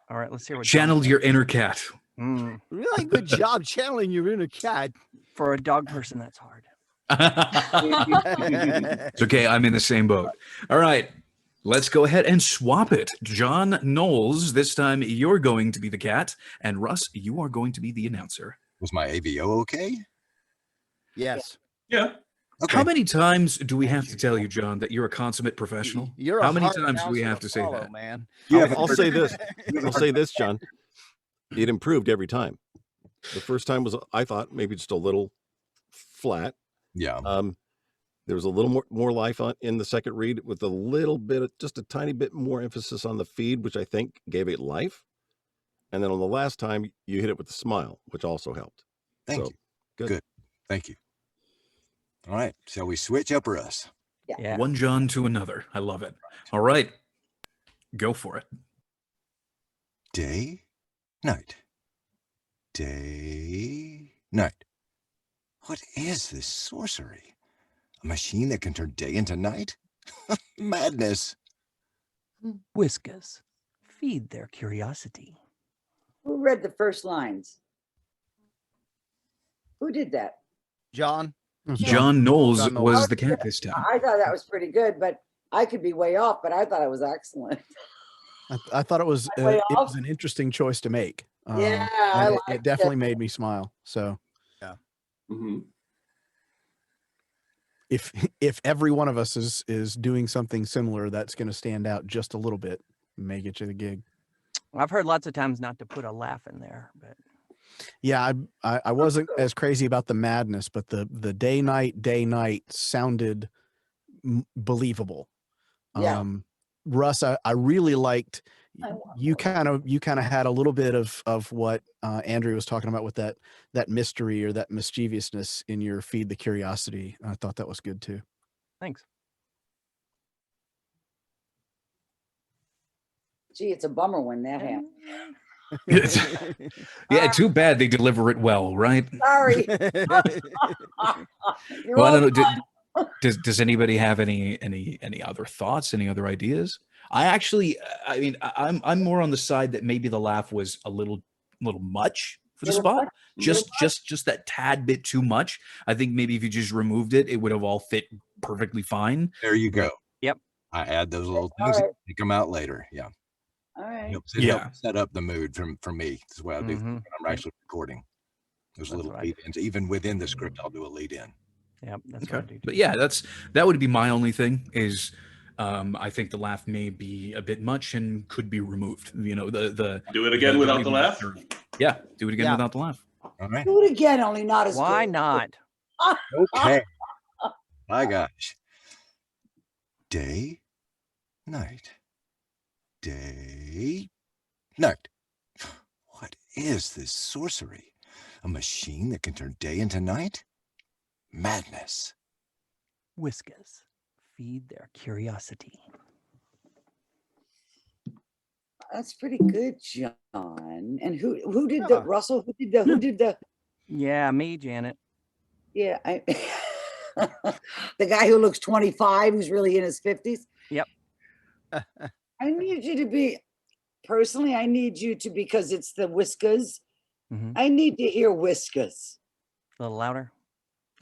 All right, let's hear what Channeled your inner cat. Really good job channeling your inner cat. For a dog person, that's hard. It's okay. I'm in the same boat. All right. Let's go ahead and swap it. John Knowles, this time you're going to be the cat. And Russ, you are going to be the announcer. Was my AVO okay? Yes. Yeah. Okay. How many times do we have to tell you, John, that you're a consummate professional? You're a How many hard times do we announcer have to say follow, that? man? I'll say this. I'll say this, John. It improved every time. The first time was, I thought, maybe just a little flat. Yeah. There was a little more life in the second read with a little bit of, just a tiny bit more emphasis on the feed, which I think gave it life. And then on the last time, you hit it with a smile, which also helped. Thank So, you. Good. Thank you. All right. Shall we switch up, Russ? Yeah. One John to another. I love it. All right. Go for it. Day, night. Day, night. What is this sorcery? A machine that can turn day into night? Madness. Whiskas, feed their curiosity. Who read the first lines? Who did that? John. John Knowles John Knowles. was the cat this time. I thought that was pretty good, but I could be way off, but I thought it was excellent. I thought it was Way it off? was an interesting choice to make. Yeah, and I it liked definitely it. made me smile. So Mhm. if every one of us is doing something similar, that's going to stand out just a little bit, may get you the gig. I've heard lots of times not to put a laugh in there, but Yeah, I wasn't as crazy about the madness, but the day night sounded believable. Yeah. Russ, I really liked you kind of had a little bit of what Andrea was talking about with that mystery or that mischievousness in your feed the curiosity. I thought that was good too. thanks. Gee, it's a bummer when that happens. Yeah, too bad they deliver it well, right? Sorry. Well, I don't know. Does anybody have any other thoughts? Any other ideas? I mean, I'm more on the side that maybe the laugh was a little much for the spot. Just that tad bit too much. I think maybe if you just removed it, it would have all fit perfectly fine. There you go. Yep. I add those little things right. that come out later. Yeah. All right. It helps set up the mood for me. That's what I do when I'm actually recording. Those little lead ins. Even within the script, I'll do a lead in. Yep, that's what I do. But yeah, that would be my only thing is I think the laugh may be a bit much and could be removed. You know, the Do it again without the laugh? Yeah, do it again Yeah. without the laugh. All right. Do it again, only not as Why good. not? Okay. My gosh. Day, night. Day, night. What is this sorcery? A machine that can turn day into night? Madness. Whiskas, feed their curiosity. That's pretty good, John. And who did the Russell? Who did the? Yeah, me, Janet. Yeah, the guy who looks 25, who's really in his 50s. Yep. I need you to be, personally, I need you to, because it's the Whiskas. I need to hear Whiskas. A little louder.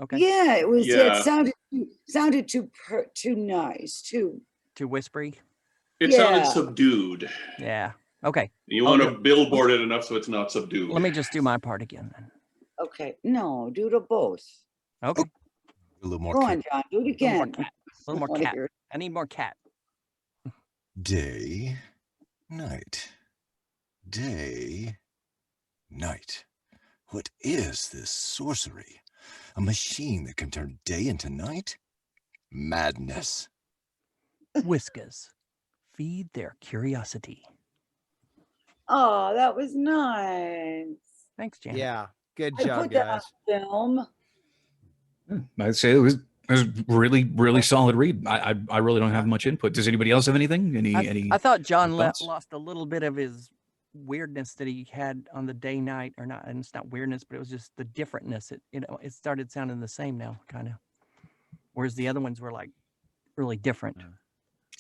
Okay. Yeah, it was. Yeah. It sounded too nice, too whispery. It Yeah. sounded subdued. Yeah. Okay. You want to billboard it enough so it's not subdued. Let me just do my part again then. Okay, no, do to both. Okay. A little more. Go cat. on, John, do it A again. little more I wanna cat. hear it. I need more cat. Day, night. Day, night. What is this sorcery? A machine that can turn day into night? Madness. Whiskas. Feed their curiosity. Oh, that was nice. Thanks, Janet. Yeah, good I job, put that on guys. film. I'd say it was really solid read. I really don't have much input. Does anybody else have anything? I thought John thoughts? lost a little bit of his weirdness that he had on the day night, or not, and it's not weirdness, but it was just the differentness. It started sounding the same now, kind of. Whereas the other ones were like really different.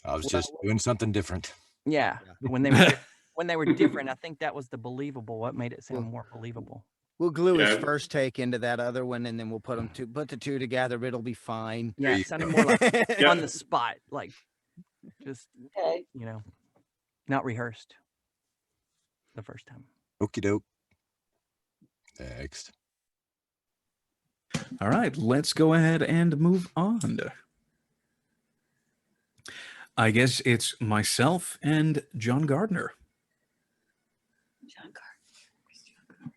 I was just doing something different. Yeah, when they were when they were different, I think that was the believable. What made it sound more believable? We'll glue his Yeah. first take into that other one, and then we'll put the two together. It'll be fine. Yeah, it sounded more like on the spot, like just Okay. not rehearsed the first time. Okie doke. Next. All right, let's go ahead and move on. I guess it's myself and John Gardner. John Gardner.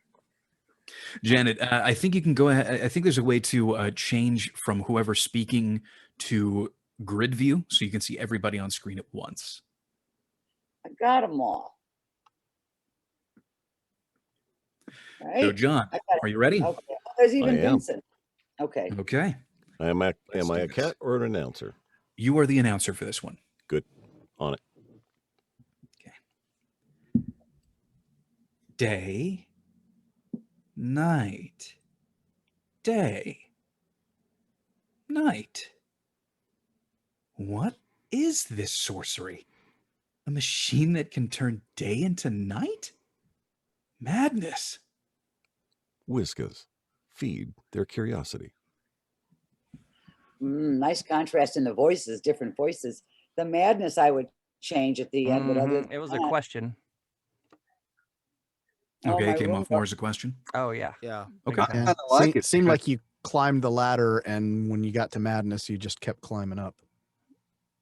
Janet, I think you can go ahead. I think there's a way to change from whoever's speaking to grid view so you can see everybody on screen at once. I got them all. Right? So, John, I got are you ready? Okay. Oh, there's even I am. Vincent. Okay. Okay. Am I Let's do a this. cat or an announcer? You are the announcer for this one. Good. On it. Day, night, day, night. What is this sorcery? A machine that can turn day into night? Madness. Whiskas. Feed their curiosity. Nice contrast in the voices, different voices. The madness I would change at the end. But other It was a than that, question. oh, Okay, my it came room- off more as a question. Oh yeah. Yeah. Okay. Yeah, kinda like it seemed because- like you climbed the ladder, and when you got to madness, you just kept climbing up.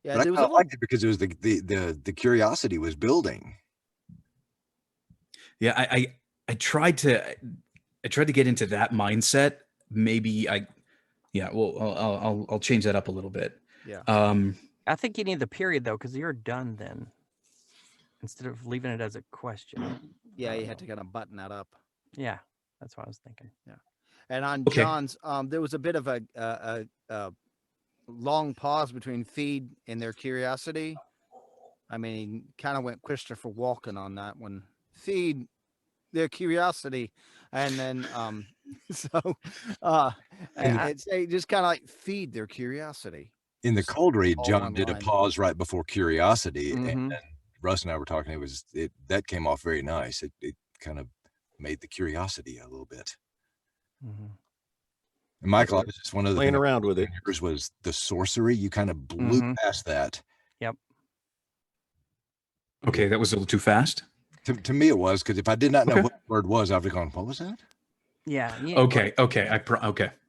Yeah, But I there was a kinda little, liked it because it was the curiosity was building. Yeah, I tried to get into that mindset. Maybe I'll change that up a little bit. yeah. I think you need the period though, because you're done then. Instead of leaving it as a question. Yeah, you had to kind of button that up. Yeah, that's what I was thinking. And on Okay. John's, there was a bit of a long pause between feed and their curiosity. I mean, kind of went Christopher Walken on that one. Feed their curiosity, and then it's just kind of like feed their curiosity. In the cold read, all John one did a line. pause right before curiosity, Mhm. and Russ and I were talking. That came off very nice. It kind of made the curiosity a little bit. Mhm. And Michael, I was just one of the Playing things around with it. yours was the sorcery. You kind of blew Mhm. past that. Okay, that was a little too fast. To me, it was because if I did not know Okay. what the word was, I'd be going, "What was that?" Yeah. Okay, okay.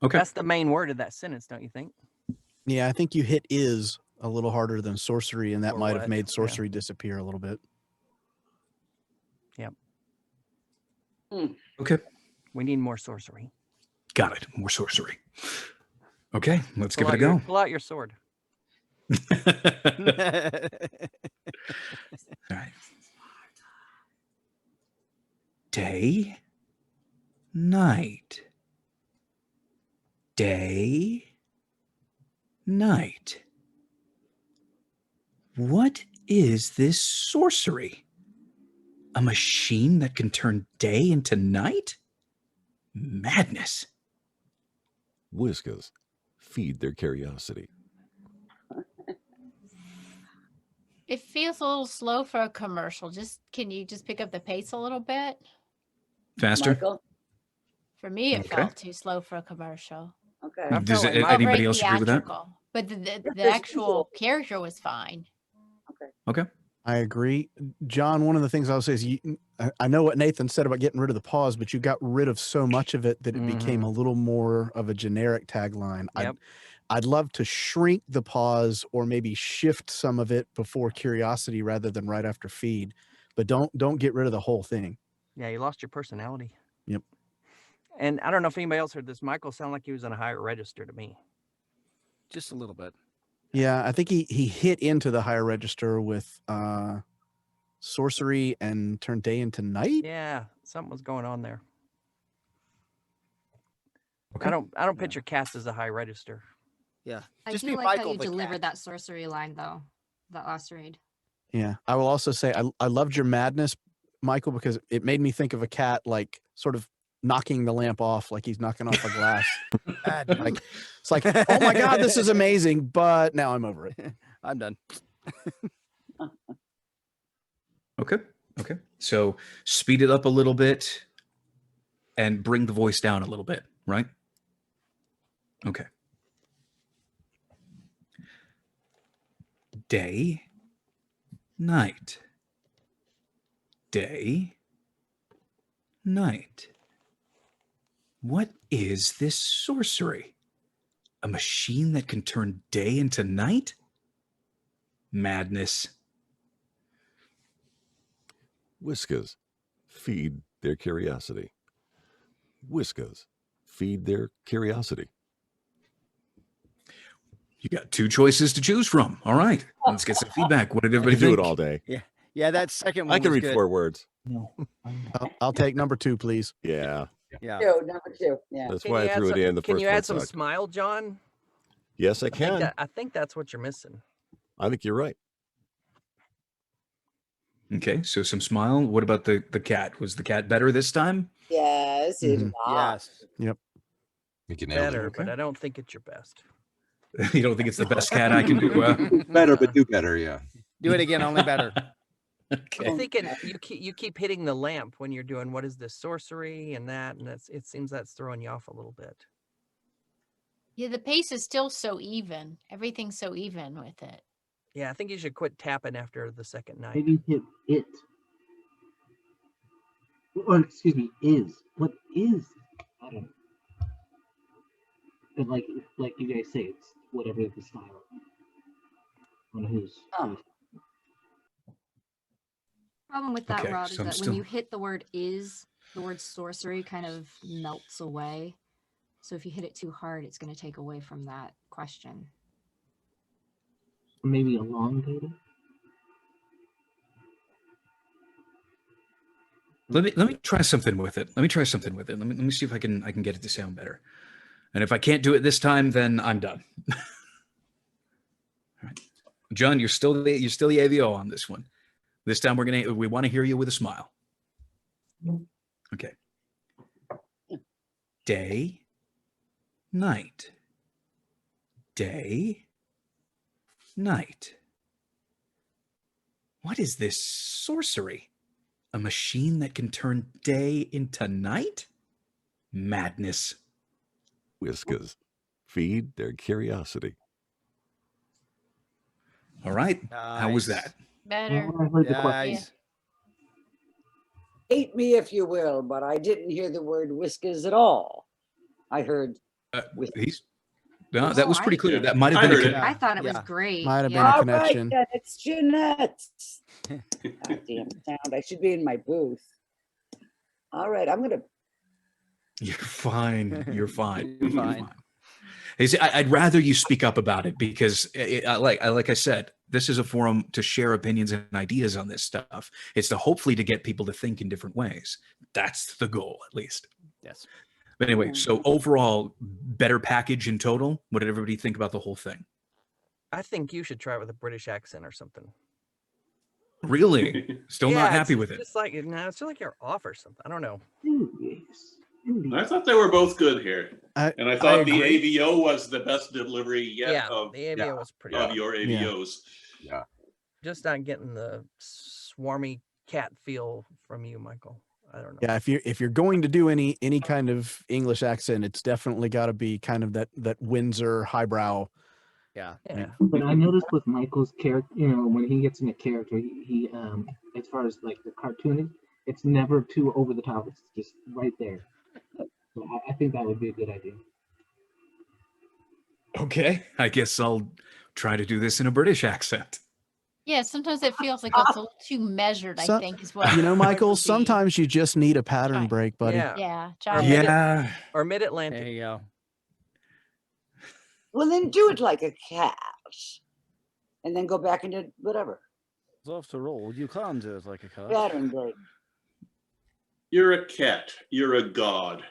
That's the main word of that sentence, don't you think? Yeah, I think you hit is a little harder than sorcery, and that Or might what, have made yeah. sorcery disappear a little bit. Okay, We need more sorcery. got it. More sorcery. Okay, let's Pull give it a out your- go. Pull out your sword. All right. Day, night. Day, night. What is this sorcery? A machine that can turn day into night? Madness. Whiskas. Feed their curiosity. It feels a little slow for a commercial. Can you just pick up the pace a little bit? Faster? Michael? For me, it Okay. felt too slow for a commercial. Okay. I Does felt like it- mine- anybody Very else agree with that? theatrical. But the There's actual character was fine. Okay. I agree. John, one of the things I'll say is I know what Nathan said about getting rid of the pause, but you got rid of so much of it that it became a little more of a generic tagline. Yep. I'd love to shrink the pause or maybe shift some of it before curiosity rather than right after feed, but don't get rid of the whole thing. Yeah, you lost your personality. Yep. And I don't know if anybody else heard this. Michael sounded like he was in a higher register to me. Just a little bit. Yeah, I think he hit into the higher register with sorcery and turned day into night. Yeah, something was going on there. Okay. I don't picture cast as a high register. Yeah. I Just do be like Michael how you the delivered cat. that sorcery line though, that last read. Yeah, I will also say I loved your madness, Michael, because it made me think of a cat like sort of knocking the lamp off, like he's knocking off a glass. Like it's like, oh my God, this is amazing, but now I'm over it. I'm done. Okay. Okay. So speed it up a little bit and bring the voice down a little bit, right? Okay. Day, night. Day, night. What is this sorcery? A machine that can turn day into night? Madness. Whiskas, feed their curiosity. Whiskas, feed their curiosity. You got two choices to choose from. All right. Let's get some feedback. What did I everybody could do think? it all day. Yeah. Yeah, that second one I can was read good. 4 words. No. I'll take number 2, please. Yeah. Yeah. Number 2. Yeah. That's Can why you I add threw it some- in. The Can first you one add some sucked. smile, John? Yes, I can. I think that's what you're missing. I think you're right. Okay, so some smile. What about the cat? Was the cat better this time? Yes, it Mhm. was. Yes. Yep. Think you nailed it. Better, Okay. but I don't think it's your best. You don't think it's the best cat I can do? Better, but do better. Yeah. Do it again, only better. Okay. I'm thinking you keep hitting the lamp when you're doing what is this sorcery and that, and it seems that's throwing you off a little bit. Yeah, the pace is still so even. Everything's so even with it. Yeah, I think you should quit tapping after the second night. Maybe hit it. Or excuse me, is. What is? I don't know. But like you guys say, it's whatever the style. On who's. Problem with that, Okay, Rod, is so I'm that still- when you hit the word is, the word sorcery kind of melts away. So if you hit it too hard, it's going to take away from that question. Maybe elongated. Let me try something with it. Let me me see if I can get it to sound better. And if I can't do it this time, then I'm done. All right. John, you're still the AVO on this one. This time we want to hear you with a smile. Okay. Day, night. Day, night. What is this sorcery? A machine that can turn day into night? Madness. Whiskas, feed their curiosity. All right. How was Nice. that? Better. I heard the question. Nice. Hate me if you will, but I didn't hear the word whiskers at all. I heard No, that was pretty clear. I- That might have I been heard a it. I thought it was Yeah. great. Might have been yeah. a all connection. right, then it's Jeanette. Goddamn sound. I should be in my booth. All right, I'm gonna. You're fine. You're fine. You're fine. Hey, see, I'd rather you speak up about it because, like I said, this is a forum to share opinions and ideas on this stuff. It's to hopefully to get people to think in different ways. That's the goal, at least. Yes. But anyway, so overall, better package in total. What did everybody think about the whole thing? I think you should try it with a British accent or something. Really? Still not happy with it. It's like it's just like you're off or something. I don't know. Yes. I thought they were both good here. And I thought the agree. AVO was the best delivery yet Yeah, of, the AVO was pretty of good. your AVOs. Yeah. Just not getting the swarmy cat feel from you, Michael. I don't know. Yeah, if you're going to do any kind of English accent, it's definitely got to be kind of that Windsor highbrow Yeah. Yeah. But I noticed with Michael's character, you know, when he gets in a character, he as far as like the cartooning, it's never too over the top. It's just right there. So I think that would be a good idea. Okay, I guess I'll try to do this in a British accent. Yeah, sometimes it feels like it's a little too measured, I think, is what You know, Michael, would be. sometimes you just need a pattern Try. break, buddy. Yeah. Yeah, Or John. mid- Yeah. Or mid-Atlantic. There you go. Well, then do it like a cat. And then go back into whatever. It's off the roll. You can't do it like a cat. Pattern break. You're a cat. You're a god.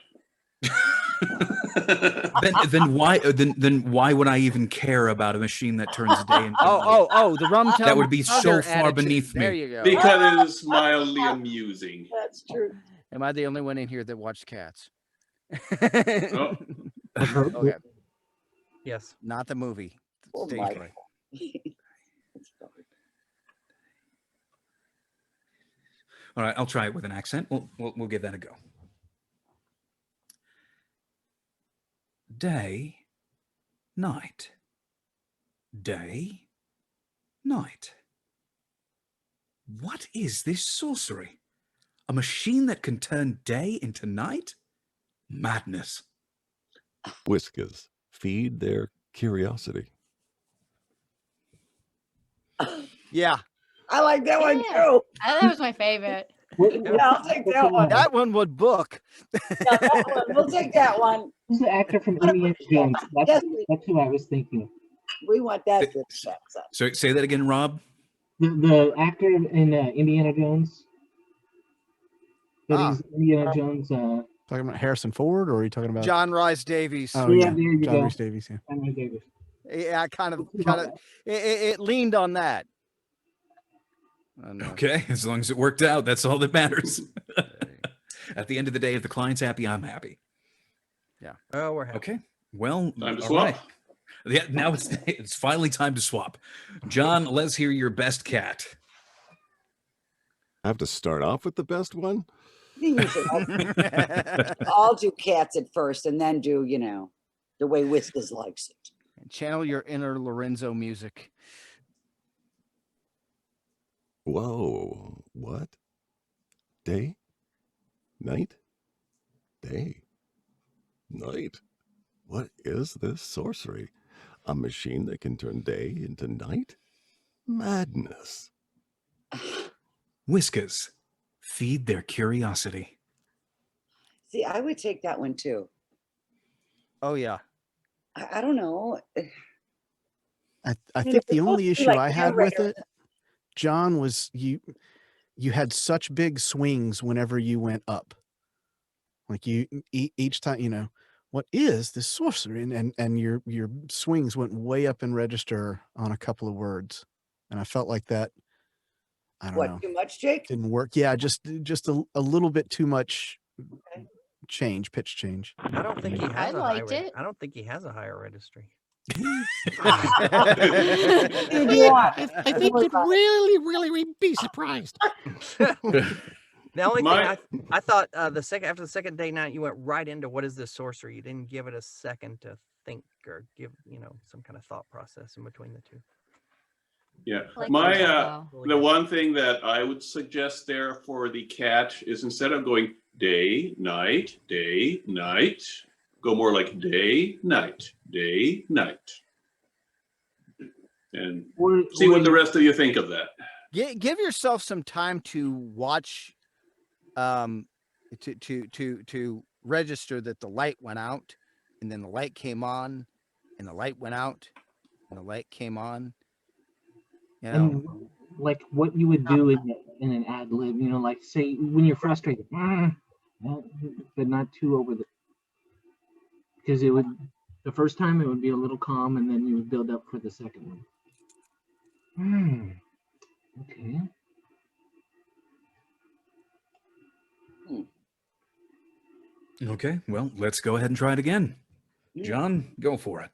Then why would I even care about a machine that turns day into night? The rum tum. That would be so Tugger far attitude. beneath There me. you go. Because it is mildly amusing. That's true. Am I the only one in here that watched Cats? Oh. Okay. Yes. Not the movie. Oh, Stage Michael. play. All right, I'll try it with an accent. We'll give that a go. Day, night. Day, night. What is this sorcery? A machine that can turn day into night? Madness. Whiskas, feed their curiosity. Yeah. I like that one Yeah. too. That was my favorite. Yeah, I'll take that one. That one would book. Yeah, that one. We'll take that one. Who's the actor from Indiana Jones? Yes, That's who I was thinking of. we want that good accent. So say that again, Rob. The actor in Indiana Jones. That is Indiana Jones. Talking about Harrison Ford, or are you talking about John Rhys Davies. Oh Yeah, yeah, there you John go. Rhys Davies. Yeah. Henry Davis. Yeah, kind of. It leaned on that. And, Okay, as long as it worked out, that's all that matters. At the end of the day, if the client's happy, I'm happy. Yeah. Oh, we're happy. Okay. Well, Time to all swap. right. Yeah, now it's finally time to swap. John, let's hear your best cat. I have to start off with the best one. You should all do cats at first and then do, you know, the way Whiskas likes it. Channel your inner Lorenzo music. Whoa, what? Day? Night? Day? Night? What is this sorcery? A machine that can turn day into night? Madness. Whiskas, feed their curiosity. See, I would take that one too. Oh yeah. I don't know. I You know, think it's the only supposed to be issue like I had with narrator. it, John, was you had such big swings whenever you went up. Like each time, you know, what is this sorcery? And your swings went way up in register on a couple of words, and I felt like that. I don't know. What, too much, Jake? Didn't work. Yeah, just a little bit too much pitch change. I don't think he has I a high liked it. I don't think he has a higher registry. I think you'd really be surprised. The only My- thing I thought after the second day night, you went right into what is this sorcery. You didn't give it a second to think or give some kind of thought process in between the two. Yeah, Like my that, the one thing that I would suggest there for the cat is instead of going day, night, go more like day, night, and see what the rest of you think of that. Give yourself some time to watch, to register that the light went out, and then the light came on, and the light went out, and the light came on. You know, And like what you would do in an ad lib, you know, like say when you're frustrated, but not too over the, because it would, the first time it would be a little calm, and then you would build up for the second one. Okay. Okay, well, let's go ahead and try it again. John, go for it.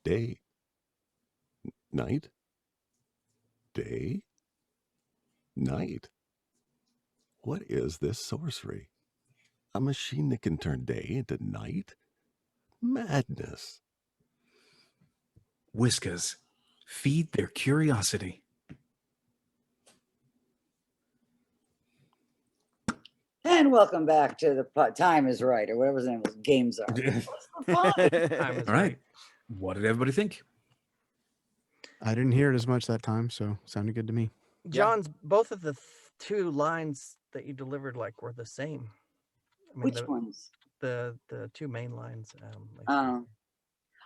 Day. Night. Day. Night. What is this sorcery? A machine that can turn day into night? Madness. Whiskas, feed their curiosity. And welcome back to the Time is Right, or whatever his name was, Games Are. All right. What did everybody think? I didn't hear it as much that time, so sounded good to me. John's both of the two lines that you delivered like were the same. I mean, Which ones? The two main lines.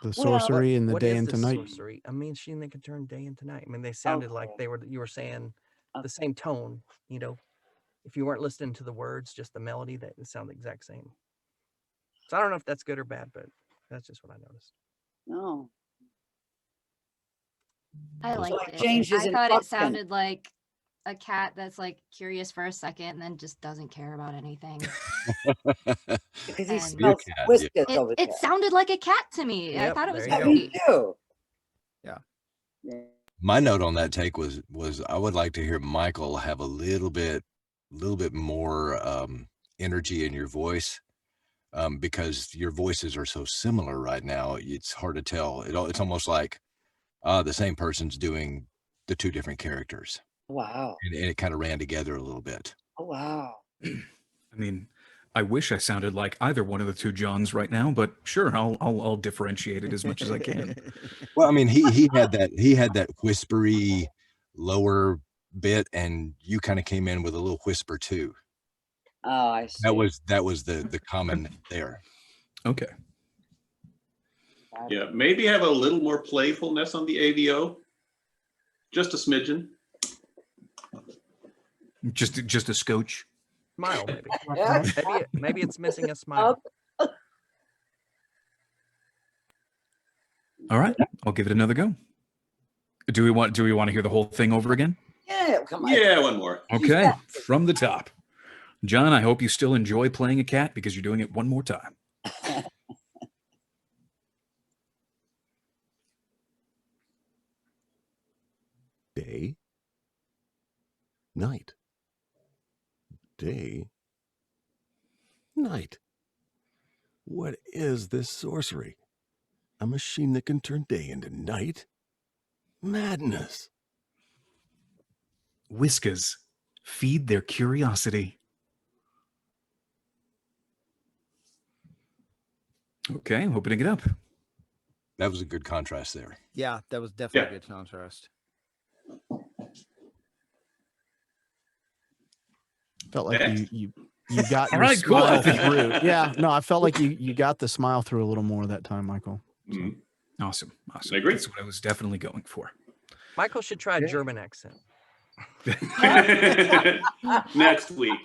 The sorcery and the what day is into this night. sorcery? A machine that can turn day into night. I mean, they sounded like you were saying the same tone. You know, if you weren't listening to the words, just the melody, that it sounded the exact same. So I don't know if that's good or bad, but that's just what I noticed. No. I So liked it it. changes I in thought it function. sounded like a cat that's like curious for a second and then just doesn't care about anything. Because he And smells cat, Whiskas it, over there. it sounded like a cat to me. I Yep, thought it was there you Yeah, go. me great. too. Yeah. My note on that take was I would like to hear Michael have a little bit more energy in your voice, because your voices are so similar right now. It's hard to tell. It's almost like the same person's doing the two different characters, Wow. and it kind of ran together a little bit. Oh, wow. I mean, I wish I sounded like either one of the two Johns right now, but sure, I'll differentiate it as much as I can. Well, I mean, he had that whispery lower bit, and you kind of came in with a little whisper too. Oh, I see. That was the common there. Okay. Yeah, maybe have a little more playfulness on the AVO. Just a smidgen. Just a scotch. Smile, maybe. Yeah. Maybe it's missing a smile. All right, I'll give it another go. Do we want to hear the whole thing over again? Yeah, come on. Yeah, one more. Okay, from the top. John, I hope you still enjoy playing a cat because you're doing it one more time. Day, night. Day, night. What is this sorcery? A machine that can turn day into night? Madness. Whiskas, feed their curiosity. Okay, I'm opening it up. That was a good contrast there. Yeah, that was definitely a good contrast. Felt like Next. you got All your right, cool. smile through. Yeah, no, I felt like you got the smile through a little more that time, Michael. Mhm. Awesome. I agree. That's what I was definitely going for. Michael should try a German accent. Next week.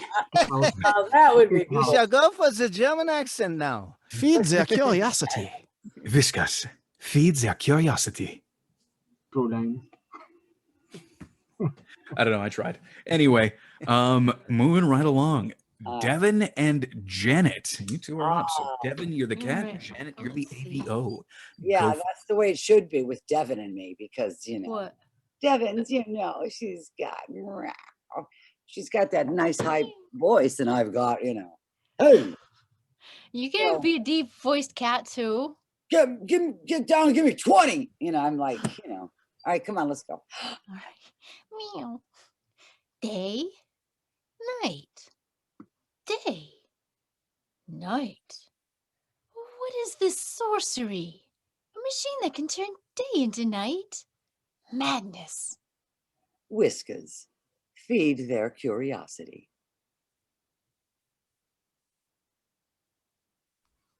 Oh, that would be You cool. shall go for the German accent now. Feed their curiosity. Whiskas, feed their curiosity. Go down. I don't know. I tried. Anyway, moving right along. Uh, Devin and Janet, you two are up. So Ah. Devin, you're the cat. Alright, Janet, you're let's the see. AVO. Yeah, Go that's the way it should be with Devin and me, because What? Devin's, she's got that nice high voice, and I've got, hey, You can Well- be a deep voiced cat too. get down and give me 20. I'm like, all right, come on, let's go. All right. Meow. Day, night. Day, night. What is this sorcery? A machine that can turn day into night? Madness. Whiskas, feed their curiosity.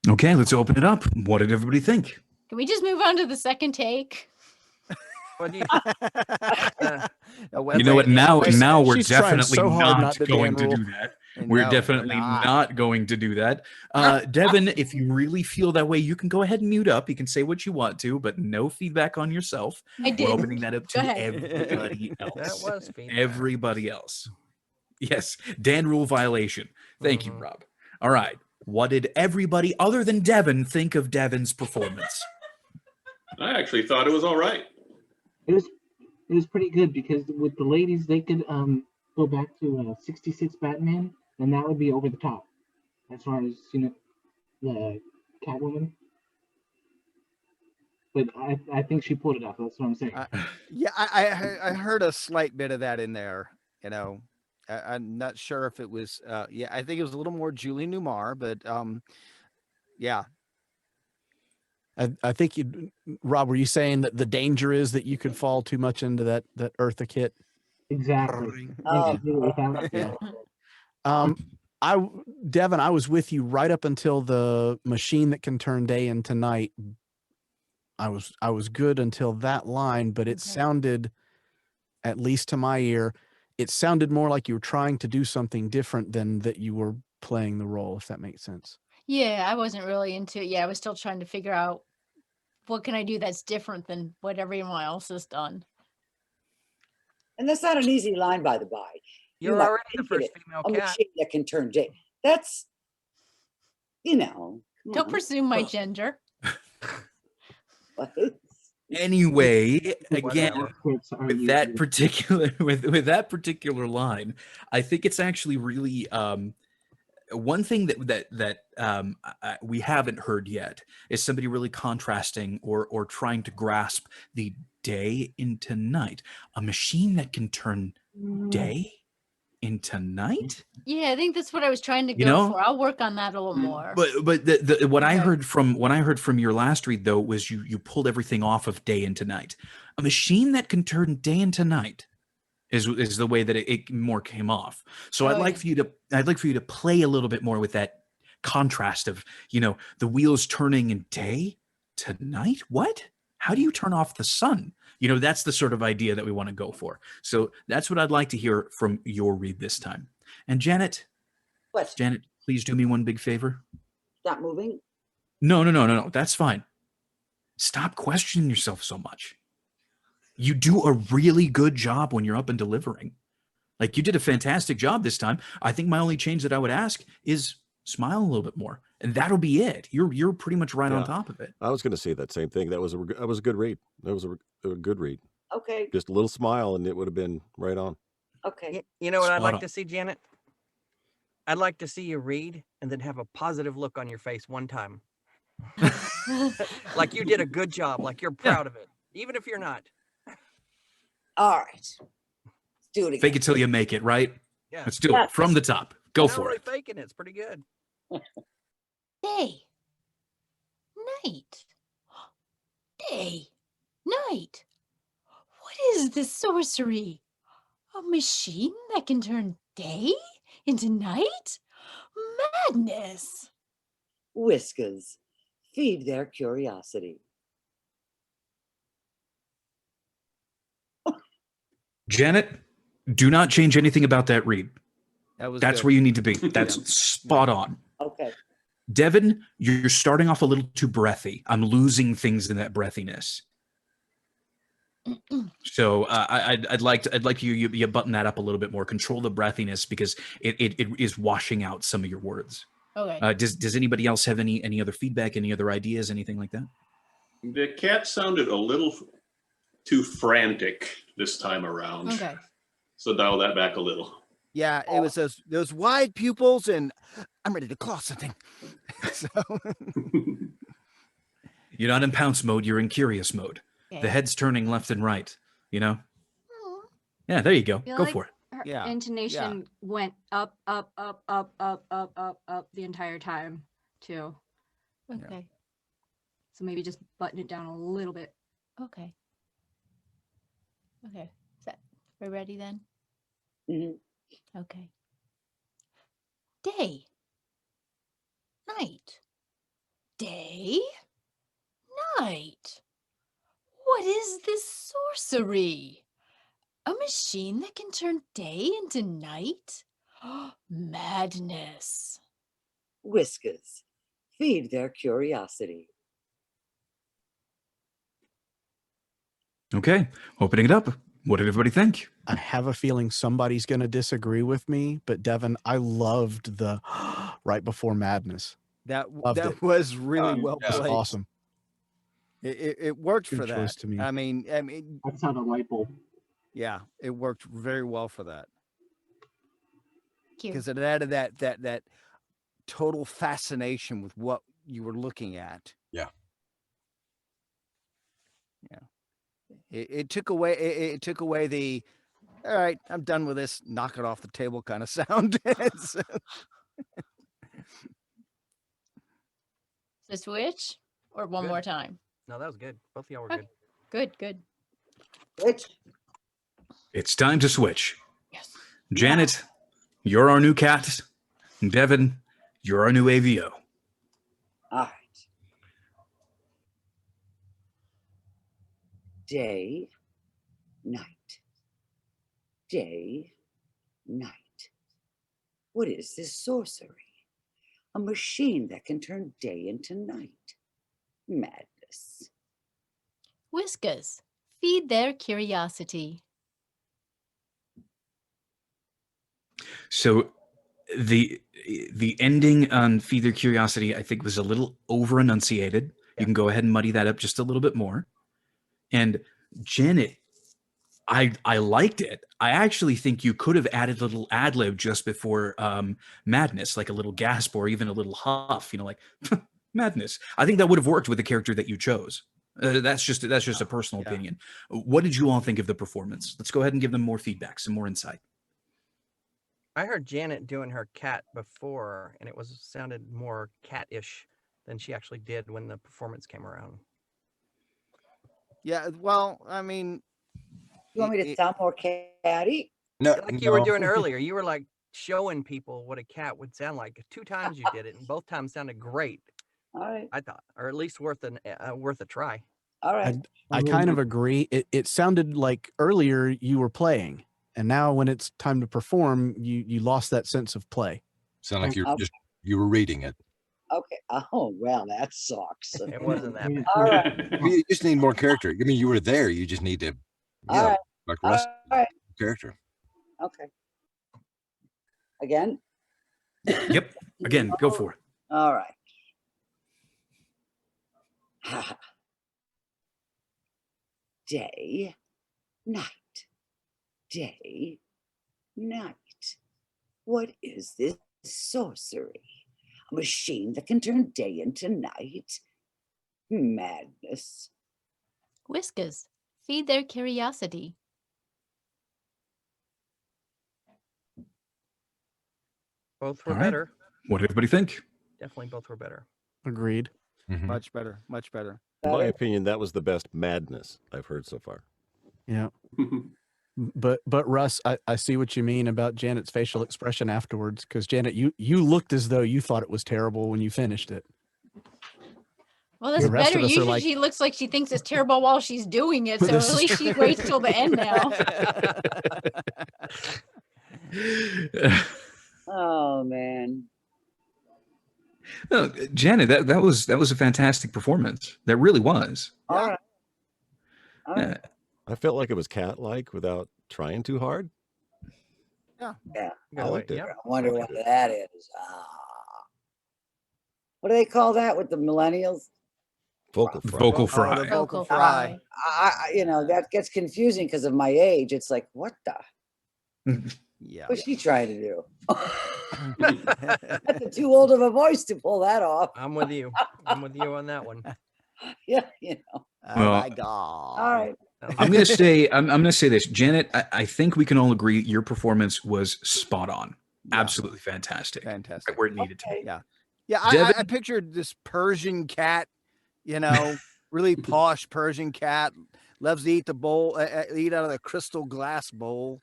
Okay, let's open it up. What did everybody think? Can we just move on to the second take? What do you? You know what? Now we're she's trying definitely so hard not not to going to Dan do rule. that. And We're no, definitely not. not going to do that. Devin, if you really feel that way, you can go ahead and mute up. You can say what you want to, but no feedback on yourself. I We're did. opening that up Go to ahead. everybody That else. was feedback. Everybody else. Yes, Dan rule violation. Thank you, Mhm. Rob. All right. What did everybody other than Devin think of Devin's performance? I actually thought it was all right. It was pretty good because with the ladies they could go back to 66 Batman, and that would be over the top as far as the Catwoman. but I think she pulled it off. That's what I'm saying. Yeah, I heard a slight bit of that in there. You know, I'm not sure if it was. Yeah, I think it was a little more Julie Newmar, but yeah. I think you, Rob, were you saying that the danger is that you could fall too much into that Eartha Kitt? Exactly. Yeah. Devin, I was with you right up until the machine that can turn day into night. I was good until that line, but it sounded, at least to my ear, it sounded more like you were trying to do something different than that you were playing the role, if that makes sense. Yeah, I wasn't really into it. Yeah, I was still trying to figure out what can I do that's different than what everyone else has done. And that's not an easy line, by the by. You're might already the think first it, female a cat. machine that can turn day. That's, you know. come Don't on. presume my gender. Anyway, again, Whatever. with that particular with that particular line, I think it's actually really one thing that we haven't heard yet is somebody really contrasting or trying to grasp the day into night. A machine that can turn day into night. Yeah, I think that's what I was trying to You go know? for. I'll work on that a little more. But the what I heard from your last read though was you pulled everything off of day into night. A machine that can turn day into night is the way that it more came off. So I'd like for you to play a little bit more with that contrast of, you know, the wheels turning in day to night. What? How do you turn off the sun? You know, that's the sort of idea that we want to go for. So that's what I'd like to hear from your read this time. And Janet, What? Janet, please do me one big favor. Stop moving. No. That's fine. Stop questioning yourself so much. You do a really good job when you're up and delivering. Like, you did a fantastic job this time. I think my only change that I would ask is smile a little bit more, and that'll be it. You're pretty much right on top of it. I was going to say that same thing. That was a good read. That was a good read. Okay. Just a little smile, and it would have been right on. Okay. You know what I'd Spot like on. to see, Janet? I'd like to see you read and then have a positive look on your face one time. Like you did a good job, like you're proud of it, even if you're not. All right. Let's do it again. Fake it till you make it, right? Yeah. Let's do it from the top. Go Not for really it. faking it. It's pretty good. Day, night, day, night. What is this sorcery? A machine that can turn day into night? Madness. Whiskers. Feed their curiosity. Janet, do not change anything about that read. That's good. Where you need to be. That's spot on. Okay. Devin, you're starting off a little too breathy. I'm losing things in that breathiness. So I'd like you button that up a little bit more. Control the breathiness because it is washing out some of your words. Okay. Does anybody else have any other feedback, any other ideas, anything like that? The cat sounded a little too frantic this time around. Okay. So dial that back a little. Yeah, it was those wide pupils, and I'm ready to claw something. So You're not in pounce mode, you're in curious mode. Okay. The head's turning left and right, you know? Yeah, there you go. Feel Go like for it. Her intonation went up the entire time too. Okay. So maybe just button it down a little bit. Okay. Okay. We're ready then? Mhm. Okay. Day. Night. Day. Night. What is this sorcery? A machine that can turn day into night? Madness. Whiskers. Feed their curiosity. Okay, opening it up. What did everybody think? I have a feeling somebody's going to disagree with me, but Devin, I loved the right before madness. that Loved it. was really well It was played. awesome. It worked Good for choice that. to me. I mean, That's not a light bulb. yeah, it worked very well for that Cute. because it added that total fascination with what you were looking at. Yeah. It took away it took away the all right, I'm done with this, knock it off the table kind of sound. So switch or one Good. more time? No, that was good. Both of y'all were Okay. good. Good. Which It's time to switch. Yes. Janet, you're our new cat. Devin, you're our new AVO. all right. Day, night. Day, night. What is this sorcery? A machine that can turn day into night. Madness. Whiskas, feed their curiosity. So the ending on Feed Their Curiosity, I think, was a little over enunciated. You can go ahead and muddy that up just a little bit more. And Janet, I liked it. I actually think you could have added a little ad lib just before madness, like a little gasp or even a little huff, like madness. I think that would have worked with the character that you chose. That's just a personal opinion. What did you all think of the performance? Let's go ahead and give them more feedback, some more insight. I heard Janet doing her cat before, and it sounded more cat-ish than she actually did when the performance came around. Yeah, well, I mean, You want me to sound more catty? No, Like you were doing earlier. You were like showing people what a cat would sound like. 2 times you did it, and both times sounded great. All right. I thought, or at least worth a try. All right. I kind of agree. It sounded like earlier you were playing, and now when it's time to perform, you lost that sense of play. Sound like Okay. you were reading it. Okay. Oh, well, that sucks. It wasn't that bad. All right. You just need more character. I mean, you were there. You just need to, All right. like All rest right. character. Okay. Again? Yep. Again, go for it. All right. Day, night. Day, night. What is this sorcery? A machine that can turn day into night? Madness. Whiskas, feed their curiosity. Both were All right. better. What did everybody think? Definitely both were better. Agreed. much better, much better. In my opinion, that was the best madness I've heard so far. Yeah. But Russ, I see what you mean about Janet's facial expression afterwards, because Janet, you looked as though you thought it was terrible when you finished it. Well, that's The rest better. of us are Usually like- she looks like she thinks it's terrible while she's doing it, so at This is least she true. waits till the end now. Oh man. No, Janet, that was a fantastic performance. That really was. All right. All right. Yeah. I felt like it was cat-like without trying too hard. Yeah. Yeah. I liked it. I wonder what that is. What do they call that with the millennials? Vocal fry. Vocal Oh, fry. the vocal fry. That gets confusing because of my age. It's like, what the? Yeah. What's she trying to do? That's too old of a voice to pull that off. I'm with you. I'm with you on that one. Yeah, Oh Well, my god. All right. I'm gonna say I'm gonna say this, Janet. I think we can all agree your performance was spot on. Absolutely fantastic. Fantastic. Right where it needed to be. Yeah. Yeah, Devin? I pictured this Persian cat, really posh Persian cat, loves to eat the bowl, eat out of the crystal glass bowl.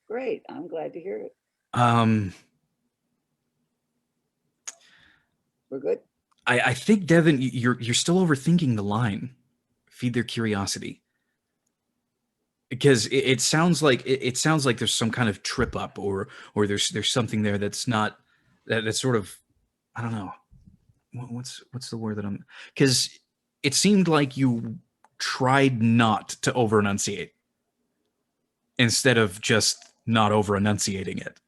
Great. I'm glad to hear it. We're good. I think Devin, you're still overthinking the line. Feed their curiosity. Because it sounds like there's some kind of trip up or there's something there that's not that's sort of, I don't know, what's the word that I'm, because it seemed like you tried not to over enunciate instead of just not over enunciating it.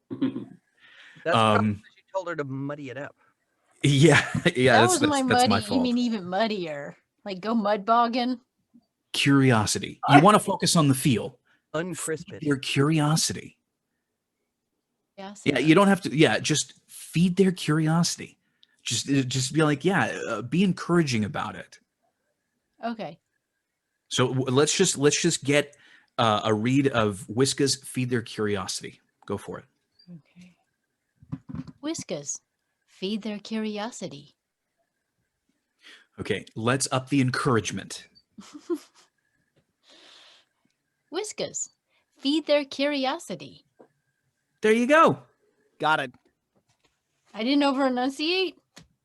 That's probably because you told her to muddy it up. Yeah, yeah, That was that's my my muddy. fault. You mean even muddier? Like go mud bogging? Curiosity. You want to focus on the feel. Uncrisp it. Your curiosity. Yes. Yeah, you don't have to. Yeah, just feed their curiosity. just be like, yeah, be encouraging about it. Okay. So let's just get a read of Whiskas Feed Their Curiosity. Go for it. Okay. Whiskas, feed their curiosity. Okay, let's up the encouragement. Whiskas, feed their curiosity. There you go. Got it. I didn't over enunciate.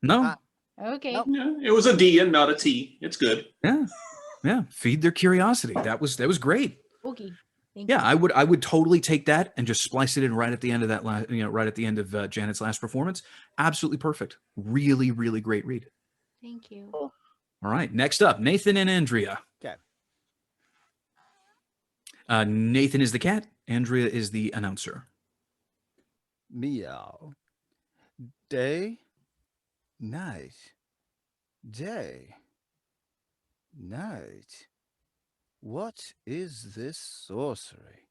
No. Okay. Yeah, it was a D and not a T. It's good. Yeah. Feed their curiosity. That was great. Okay. Thank Yeah, you. I would totally take that and just splice it in right at the end of that right at the end of Janet's last performance. Absolutely perfect. Really, really great read. Thank you. All right, next up, Nathan and Andrea. Okay. Nathan is the cat. Andrea is the announcer. Meow. Day, night, day, night. What is this sorcery?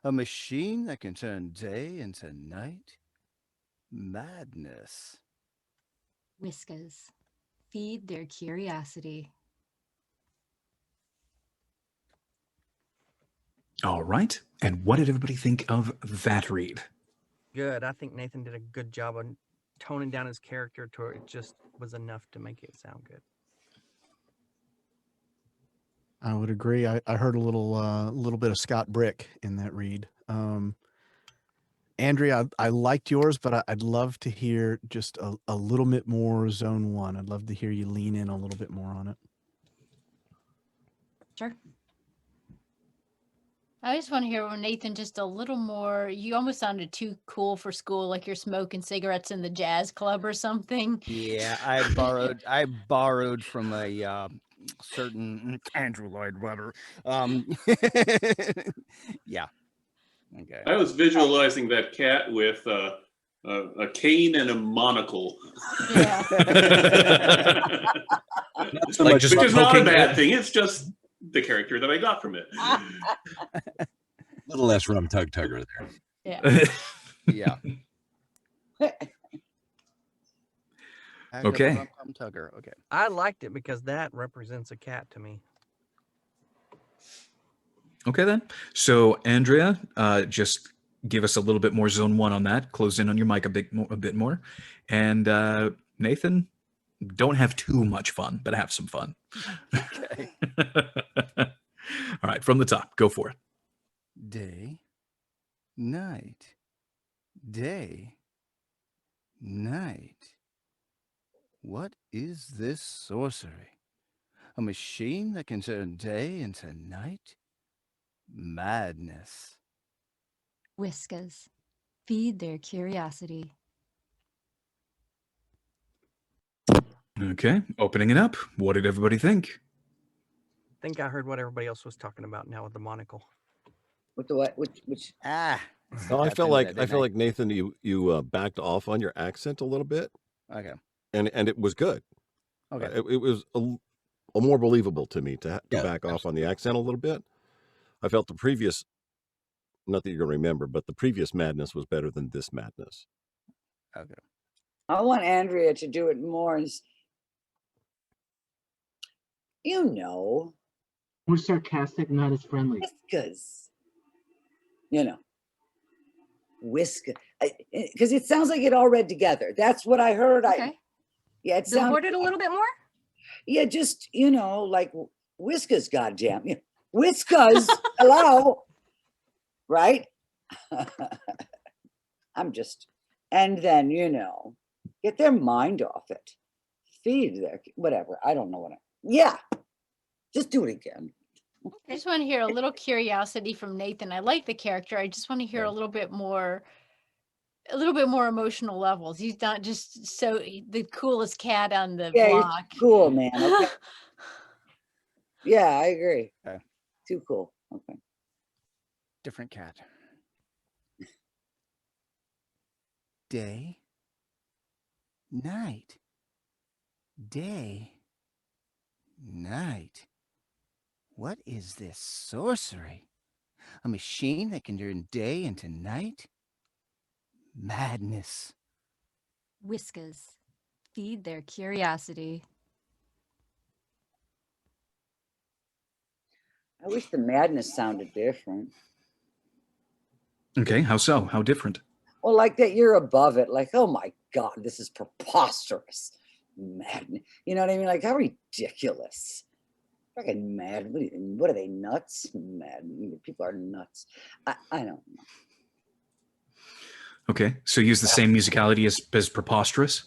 A machine that can turn day into night? Madness. Whiskas, feed their curiosity. All right, and what did everybody think of that read? Good. I think Nathan did a good job on toning down his character to where it just was enough to make it sound good. I would agree. I heard a little bit of Scott Brick in that read. Andrea, I liked yours, but I'd love to hear just a little bit more Zone 1. I'd love to hear you lean in a little bit more on it. Sure. I just want to hear from Nathan just a little more. You almost sounded too cool for school, like you're smoking cigarettes in the jazz club or something. Yeah, I borrowed from a certain Andrew Lloyd Webber. Yeah. Okay. I was visualizing that cat with a cane and a monocle. Yeah. Which Like just is not a poking bad at- thing. It's just the character that I got from it. A little less rum tug tugger there. Yeah. Yeah. Okay. Tugger. Okay. I liked it because that represents a cat to me. Okay, then. So, Andrea, just give us a little bit more Zone 1 on that. Close in on your mic a bit more. And Nathan, don't have too much fun, but have some fun. Okay. All right, from the top, go for it. Day, night, day, night. What is this sorcery? A machine that can turn day into night? Madness. Whiskas, feed their curiosity. Okay, opening it up. What did everybody think? I think I heard what everybody else was talking about now with the monocle. With the what? Which? No, I Got feel into like that, I didn't feel like Nathan, you backed off on your accent a little bit, Okay. and it was good. Okay. It was a more believable to me to Yeah, back off on the accent a little bit. I felt the previous, not that you're gonna remember, but the previous madness was better than this madness. Okay. I want Andrea to do it more. You know, More sarcastic, not as friendly. Whiskas. You know, Whisker. Because it sounds like it all read together. That's what I heard. Okay. Yeah, it Billboard sounded. it a little bit more? Yeah, just like Whiskas. Goddamn, Whiskas. Hello, right? I'm just, and then get their mind off it. Feed their whatever. I don't know what. Yeah, just do it again. I just want to hear a little curiosity from Nathan. I like the character. I just want to hear a little bit more emotional levels. He's not just the coolest cat on the Yeah, you're block. cool, man. Okay. Yeah, I agree. Okay. Too cool. Okay. Different cat. Day, night, day, night. What is this sorcery? A machine that can turn day into night? Madness. Whiskas, feed their curiosity. I wish the madness sounded different. Okay, how so? How different? Well, like that you're above it. Like, oh my God, this is preposterous. Madness. You know what I mean? Like, how ridiculous. Fucking mad. What are they, nuts? Mad. People are nuts. I don't know. Okay, so use the same musicality as preposterous?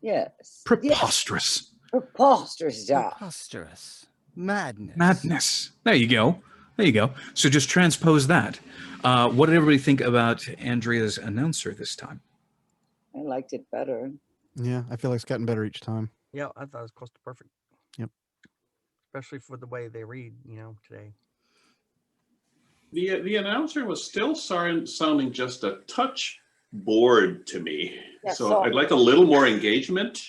Yes. Preposterous. Yes. Preposterous, yeah. Preposterous. Madness. Madness. There you go. There you go. So just transpose that. What did everybody think about Andrea's announcer this time? I liked it better. Yeah, I feel like it's gotten better each time. Yeah, I thought it was close to perfect. Yep. Especially for the way they read, today. The announcer was still sounding just a touch bored to me. Yeah, so I'd like a little more engagement.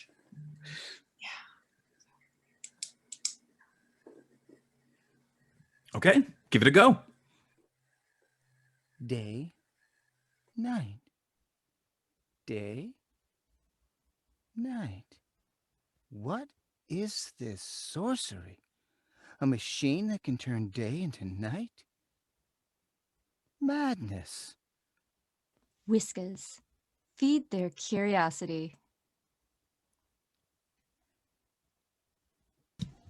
Okay, give it a go. Day, night. Day, night. What is this sorcery? A machine that can turn day into night? Madness. Whiskers, feed their curiosity.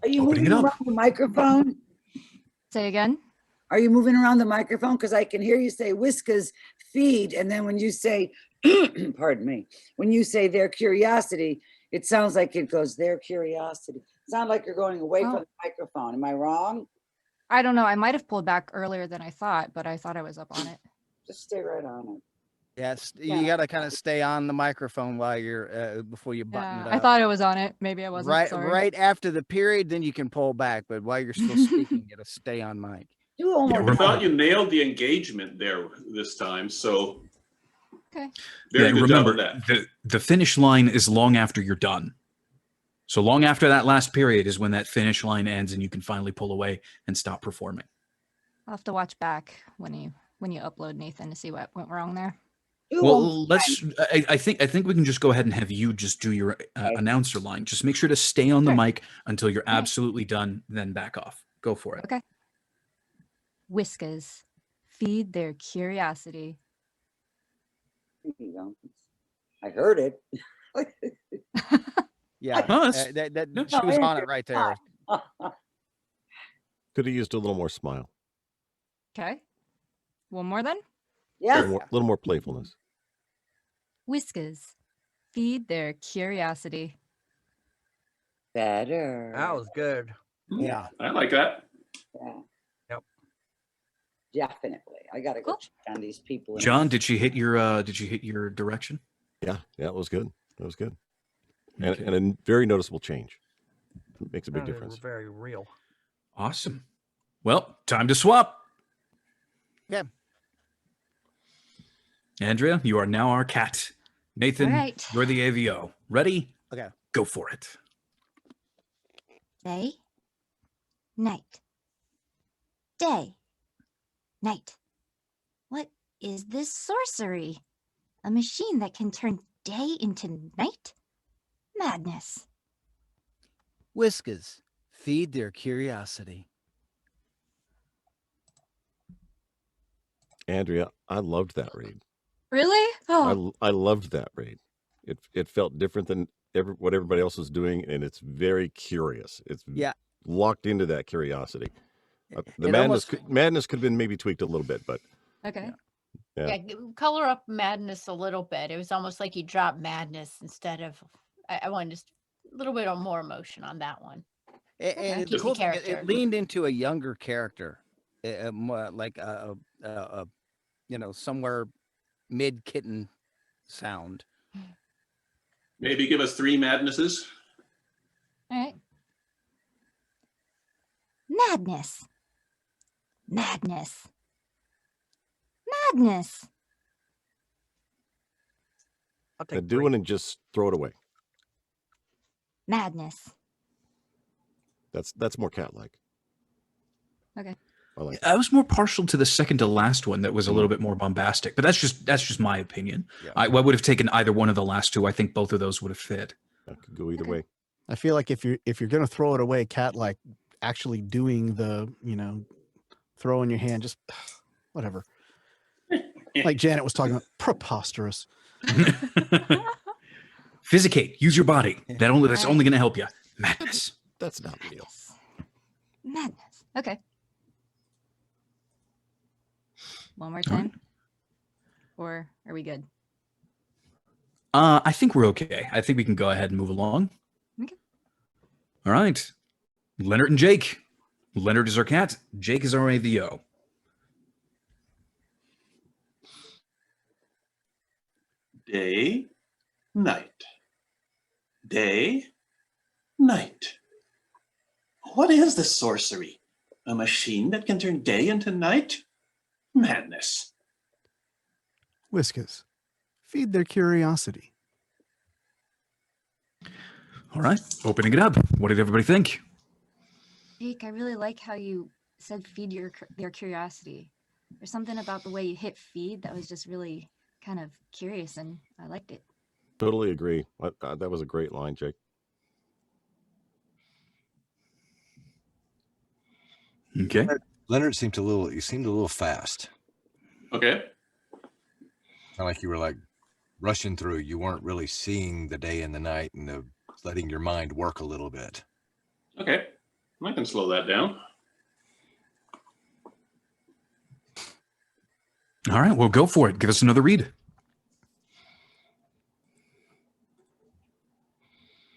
Are you Opening moving it up. around the microphone? Say again? Are you moving around the microphone? Because I can hear you say whiskers, feed, and then when you say, pardon me, when you say their curiosity, it sounds like it goes their curiosity. Sound like you're going away from the microphone. Am I wrong? I don't know. I might have pulled back earlier than I thought, but I thought I was up on it. Just stay right on it. Yes, you got to kind of stay on the microphone while you're before you button it up. I thought I was on it. Maybe I wasn't. Sorry. Right after the period, then you can pull back. But while you're still speaking, you got to stay on mic. I thought you nailed the engagement there this time. So okay. Very good remember, job on that. the finish line is long after you're done. So long after that last period is when that finish line ends and you can finally pull away and stop performing. I'll have to watch back when you upload, Nathan, to see what went wrong there. Well, let's. I think we can just go ahead and have you just do your announcer line. Just make sure to stay on the mic until you're absolutely done, then back off. Go for it. Okay. Whiskers, feed their curiosity. I heard it. Yeah, she was on it right there. Could have used a little more smile. Okay. One more then? Yeah. A little more playfulness. Whiskers, feed their curiosity. Better. That was good. Yeah. I like that. Yeah. Yep. Definitely. I gotta go check on these people. John, did you hit your direction? Yeah, it was good. It was good. And a very noticeable change. It makes a big difference. Very real. Awesome. Well, time to swap. Yeah. Andrea, you are now our cat. Nathan, All right. you're the AVO. Ready? Okay. Go for it. Day, night. Day, night. What is this sorcery? A machine that can turn day into night? Madness. Whiskers, feed their curiosity. Andrea, I loved that read. Really? Oh, I loved that read. It felt different than what everybody else was doing, and it's very curious. It's locked into that curiosity. The madness could have been maybe tweaked a little bit, but okay. yeah. Color up madness a little bit. It was almost like you dropped madness instead of. I wanted just a little bit of more emotion on that one. And Keep the character. it leaned into a younger character, more like somewhere mid kitten sound. Maybe give us 3 madnesses. All right. Madness. Madness. Madness. I'll take Do one and just throw it away. Madness. That's more cat-like. Okay. I was more partial to the second to last one that was a little bit more bombastic, but that's just my opinion. Yeah. I would have taken either one of the last two. I think both of those would have fit. That could go either Okay. way. I feel like if you're gonna throw it away, Cat, like actually doing the, throw in your hand, just whatever. Like Janet was talking about, preposterous. Physicate. Use your body. That's only going to help you. Madness. That's not real. Madness. Okay. One more All right. time. Or are we good? I think we're okay. I think we can go ahead and move along. Okay. All right. Leonard and Jake. Leonard is our cat. Jake is our AVO. Day, night. Day, night. What is this sorcery? A machine that can turn day into night? Madness. Whiskas. Feed their curiosity. All right. Opening it up. What did everybody think? Jake, I really like how you said feed their curiosity. There's something about the way you hit feed that was just really kind of curious, and I liked it. Totally agree. That was a great line, Jake. Okay. Leonard seemed a little fast. Okay. Kind of like you were like rushing through. You weren't really seeing the day and the night and letting your mind work a little bit. Okay. I can slow that down. All right. Well, go for it. Give us another read.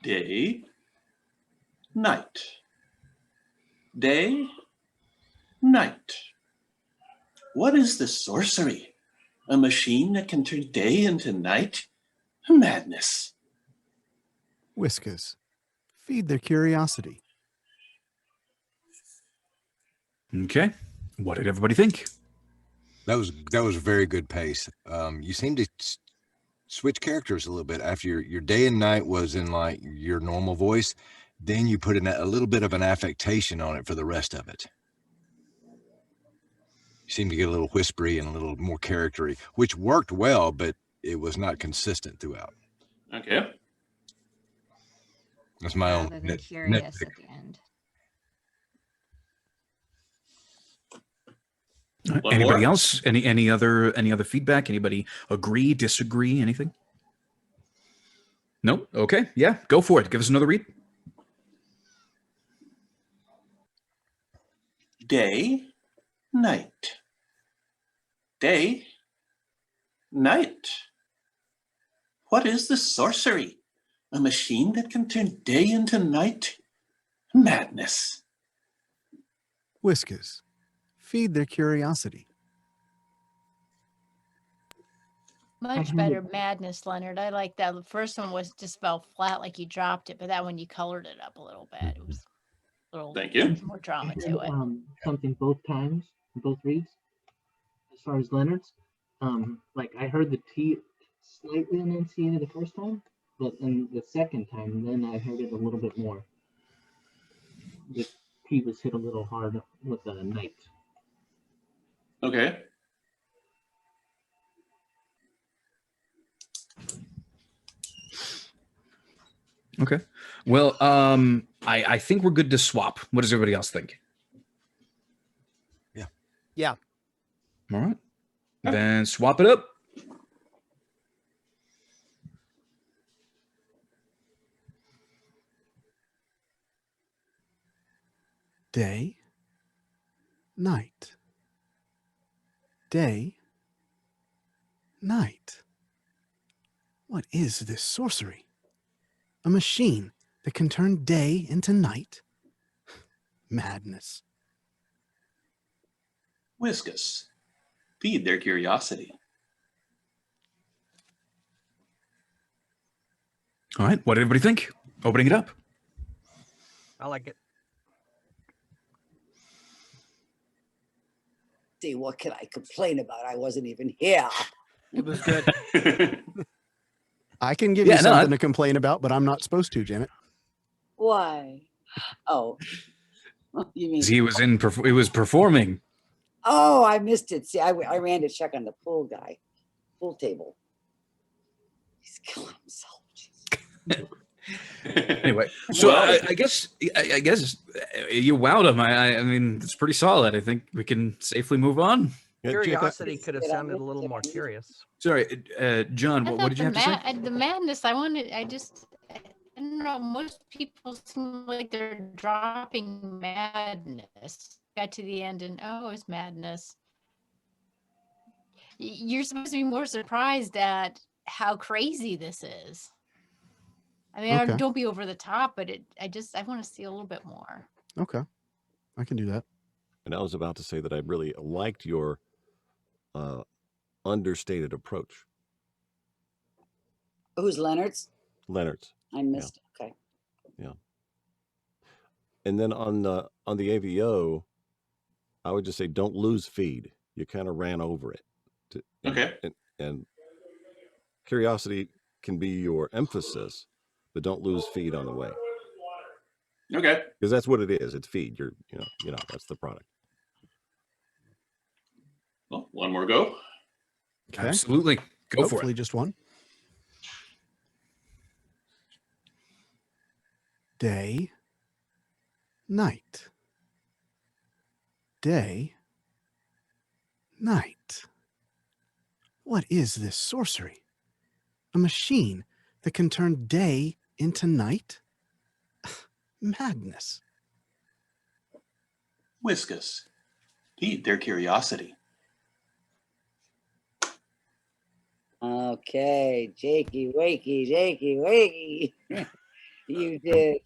Day, night. Day, night. What is this sorcery? A machine that can turn day into night? Madness. Whiskas. Feed their curiosity. Okay. What did everybody think? That was a very good pace. You seemed to switch characters a little bit after your day and night was in like your normal voice. Then you put in a little bit of an affectation on it for the rest of it. You seemed to get a little whispery and a little more charactery, which worked well, but it was not consistent throughout. Okay. That's my own Rather than nit- curious nitpick. at the end. One Anybody more? else? Any other feedback? Anybody agree, disagree, anything? Nope. Okay. Yeah, go for it. Give us another read. Day, night. Day, night. What is this sorcery? A machine that can turn day into night? Madness. Whiskas. Feed their curiosity. Much better madness, Leonard. I like that. The first one was just fell flat, like you dropped it, but that one you colored it up a little bit. It was a little Thank you. more drama I to heard, it. something both times, both reads. As far as Leonard's, like I heard the T slightly enunciated the first time, but in the second time, then I heard it a little bit more. The T was hit a little hard with the night. Okay. Okay. Well, I think we're good to swap. What does everybody else think? Yeah. All right. Then swap it up. Day. Night. Day. Night. What is this sorcery? A machine that can turn day into night? Madness. Whiskas. Feed their curiosity. All right. What did everybody think? Opening it up. I like it. See, what can I complain about? I wasn't even here. It was good. I can give Yeah, you no, something to complain about, but I'm not supposed to, Janet. Why? Oh, you mean? He was it was performing. Oh, I missed it. See, I ran to check on the pool guy, pool table. He's killing himself. Jeez. Anyway, so Well, I guess you wowed him. I mean, it's pretty solid. I think we can safely move on. Yeah, Jake, Curiosity could have sounded a little more curious. Sorry, John. I What thought did you have to say? the madness. I don't know. Most people seem like they're dropping madness. Got to the end and oh, it's madness. You're supposed to be more surprised at how crazy this is. I mean, Okay. don't be over the top, but I want to see a little bit more. Okay. I can do that. And I was about to say that I really liked your understated approach, Who's Leonard's? Leonard's. I missed. Okay. Yeah. And then on the AVO, I would just say don't lose feed. You kind of ran over it. Okay. And curiosity can be your emphasis, but don't lose feed on the way. Okay. Because that's what it is. It's feed. You know, that's the product. Well, one more go. Okay. Absolutely. Go for Hopefully it. just one. Day, night. Day, night. What is this sorcery? A machine that can turn day into night? Madness. Whiskas. Feed their curiosity. Okay, Jakey wakey. You did,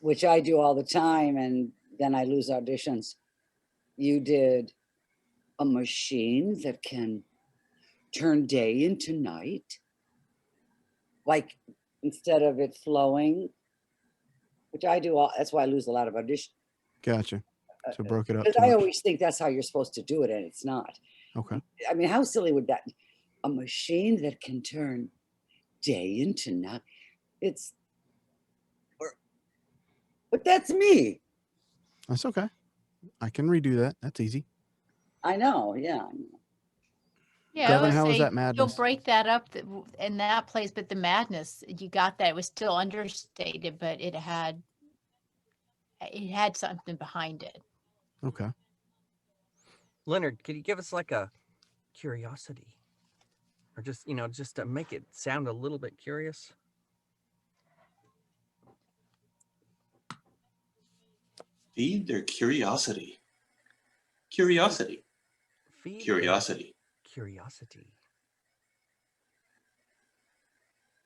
which I do all the time, and then I lose auditions. You did a machine that can turn day into night. Like instead of it flowing, which I do all, that's why I lose a lot of auditions. Gotcha. So broke it up. Because too I much. always think that's how you're supposed to do it, and it's not. Okay. I mean, how silly would that? A machine that can turn day into night. But that's me. That's okay. I can redo that. That's easy. I know. Yeah. Yeah, Kevin, I how would was say that madness? You'll break that up in that place, but the madness you got that it was still understated, but it had something behind it. Okay. Leonard, could you give us like a curiosity? Or just, just to make it sound a little bit curious? Feed their curiosity. Curiosity. Feed their Curiosity. curiosity.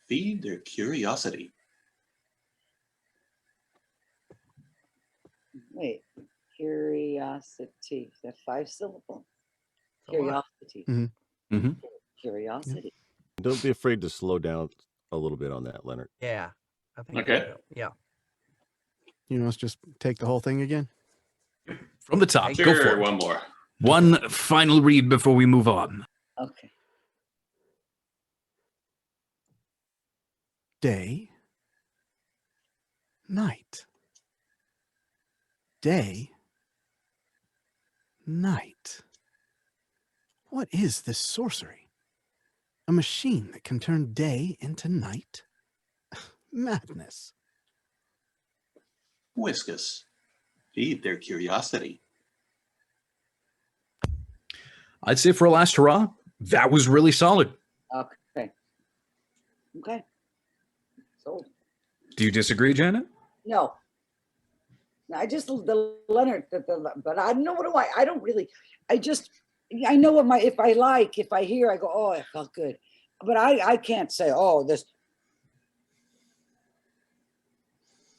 Feed their curiosity. Wait. Curiosity. Is that 5 syllable? It's a lot. Curiosity. Mm-hmm. Curiosity. Don't be afraid to slow down a little bit on that, Leonard. Yeah. I think Okay. so. Yeah. You know, let's just take the whole thing again. From the top. Go Sure, for it. one more. One final read before we move on. Okay. Day, night. Day, night. What is this sorcery? A machine that can turn day into night? Madness. Whiskas. Feed their curiosity. I'd say for a last hurrah, that was really solid. Okay. Okay. So Do you disagree, Janet? no. I just the Leonard, but I don't know what do I don't really. I know what if I hear, I go, oh, it felt good, but I can't say, oh, this.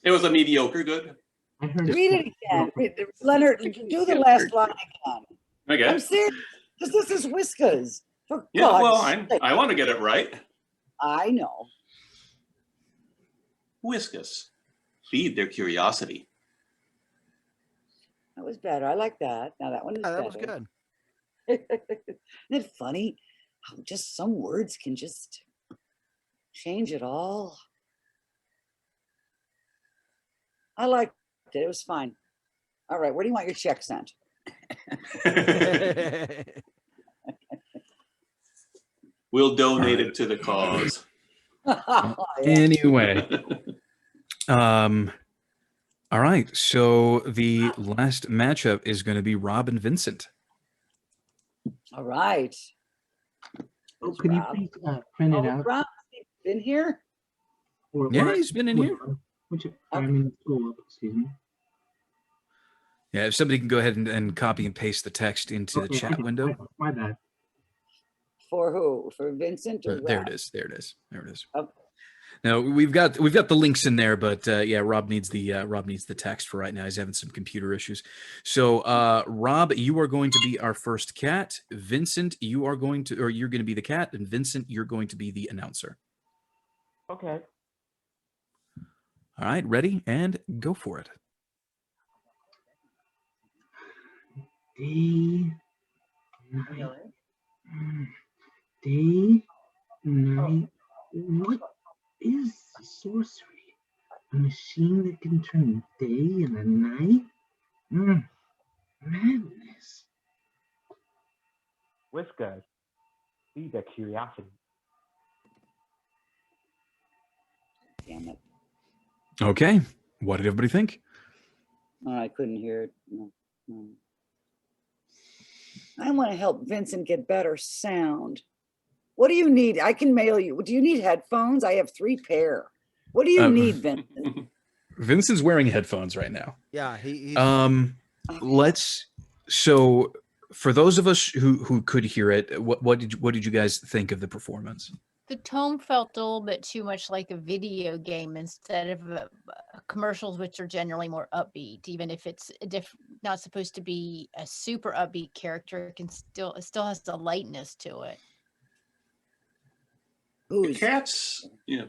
It was a mediocre good. I heard Read it again, Leonard. Do the last line again. Okay. I'm serious. This is Whiskas. For Yeah, God's well, sake. I want to get it right. I know. Whiskas. Feed their curiosity. That was better. I like that. Now that one is Yeah, that better. was good. Isn't it funny how just some words can just change it all? I liked it. It was fine. All right, where do you want your check sent? We'll donate it to the cause. Yeah. Anyway, all right. So the last matchup is going to be Rob and Vincent. All right. Oh, Is could you Rob- please print it Oh, out? Rob been here? Yeah, he's been in here. I mean, go up, excuse me. Yeah, if somebody can go ahead and copy and paste the text into the Okay, I chat did. window. My bad. For who? For Vincent or There Rob? it is. There it is. There it is. Okay. Now we've got the links in there, but yeah, Rob needs the text for right now. He's having some computer issues. So Rob, you are going to be our first cat. Vincent, you're going to be the cat, and Vincent, you're going to be the announcer. Okay. All right, ready and go for it. Day, night, day, night. What is sorcery? A machine that can turn day into night? Madness. Whiskers, feed their curiosity. Damn it. Okay, what did everybody think? Oh, I couldn't hear it. No, no. I want to help Vincent get better sound. What do you need? I can mail you. Do you need headphones? I have 3 pair. What do you need, Vincent? Vincent's wearing headphones right now. Yeah, he's So for those of us who could hear it, what did you guys think of the performance? The tone felt a little bit too much like a video game instead of commercials, which are generally more upbeat. Even if it's not supposed to be a super upbeat character, it still has the lightness to it. The cats, yeah.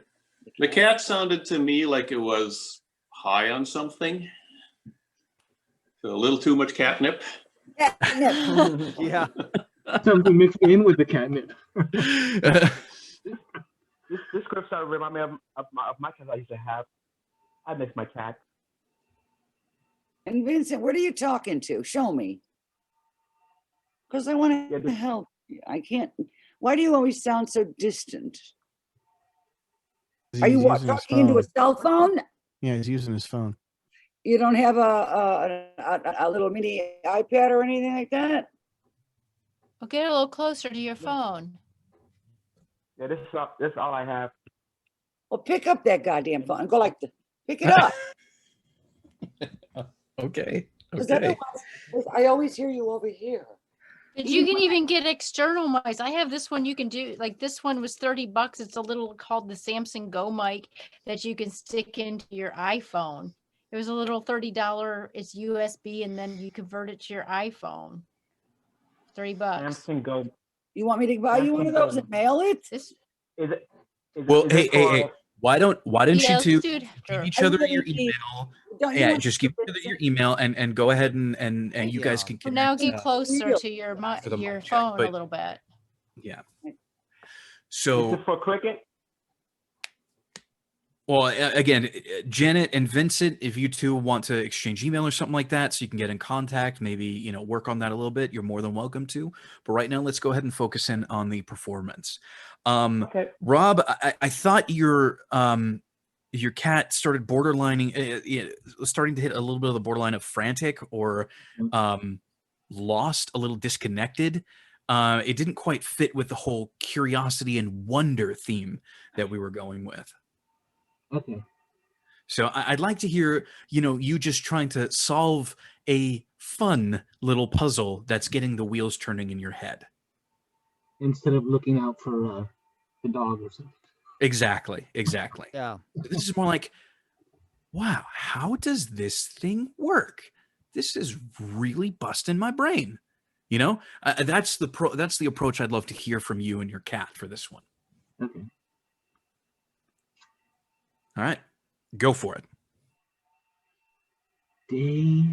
The cat sounded to me like it was high on something. So a little too much catnip. Yeah. Something mixed in with the catnip. This script started to remind me of my cats I used to have. I miss my cat. And Vincent, what are you talking to? Show me. Because I want to help you. I can't. Why do you always sound so distant? Are you He's what, using his talking into a phone. cell phone? Yeah, he's using his phone. You don't have a little mini iPad or anything like that? Well, get a little closer to your phone. Yeah, this is all I have. Well, pick up that goddamn phone and go like this. Pick it up. Okay. Because otherwise, I always hear you over here. But you can even get external mics. I have this one you can do. Like this one was $30. It's a little called the Samsung Go mic that you can stick into your iPhone. It was a little $30. It's USB, and then you convert it to your iPhone. $30. Samsung Go. You want me to buy you one of those and mail it? This is it. Well, hey. Why don't Yeah, you two let's do it give after. each other your email? Yeah, just give each other your email and go ahead and you guys can For now, connect, get closer to your for the your mic check, phone a but- little bit. Yeah. Is So this for cricket? well, again, Janet and Vincent, if you two want to exchange email or something like that, so you can get in contact, maybe work on that a little bit, you're more than welcome to. But right now, let's go ahead and focus in on the performance. Okay. Rob, I thought your cat started starting to hit a little bit of the borderline of frantic or lost, a little disconnected. It didn't quite fit with the whole curiosity and wonder theme that we were going with. Okay. So I'd like to hear, you just trying to solve a fun little puzzle that's getting the wheels turning in your head. Instead of looking out for the dog or something. Exactly. Yeah. This is more like, wow, how does this thing work? This is really busting my brain. That's the approach I'd love to hear from you and your cat for this one. Okay. All right, go for it. Day,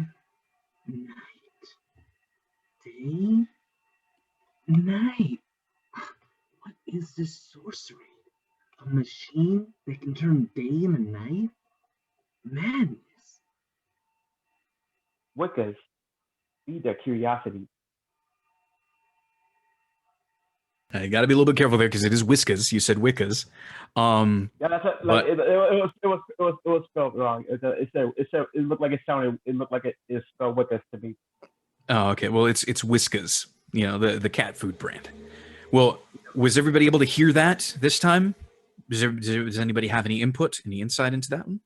night. What is this sorcery? A machine that can turn day into night? Madness. Wickers, feed their curiosity. You got to be a little bit careful there because it is Whiskas. You said Wickas. Yeah, that's it. Like, But- it was spelled wrong. It looked like it is spelled with this to me. Oh, okay. Well, it's Whiskas, you know, the cat food brand. Well, was everybody able to hear that this time? Does anybody have any input, any insight into that one?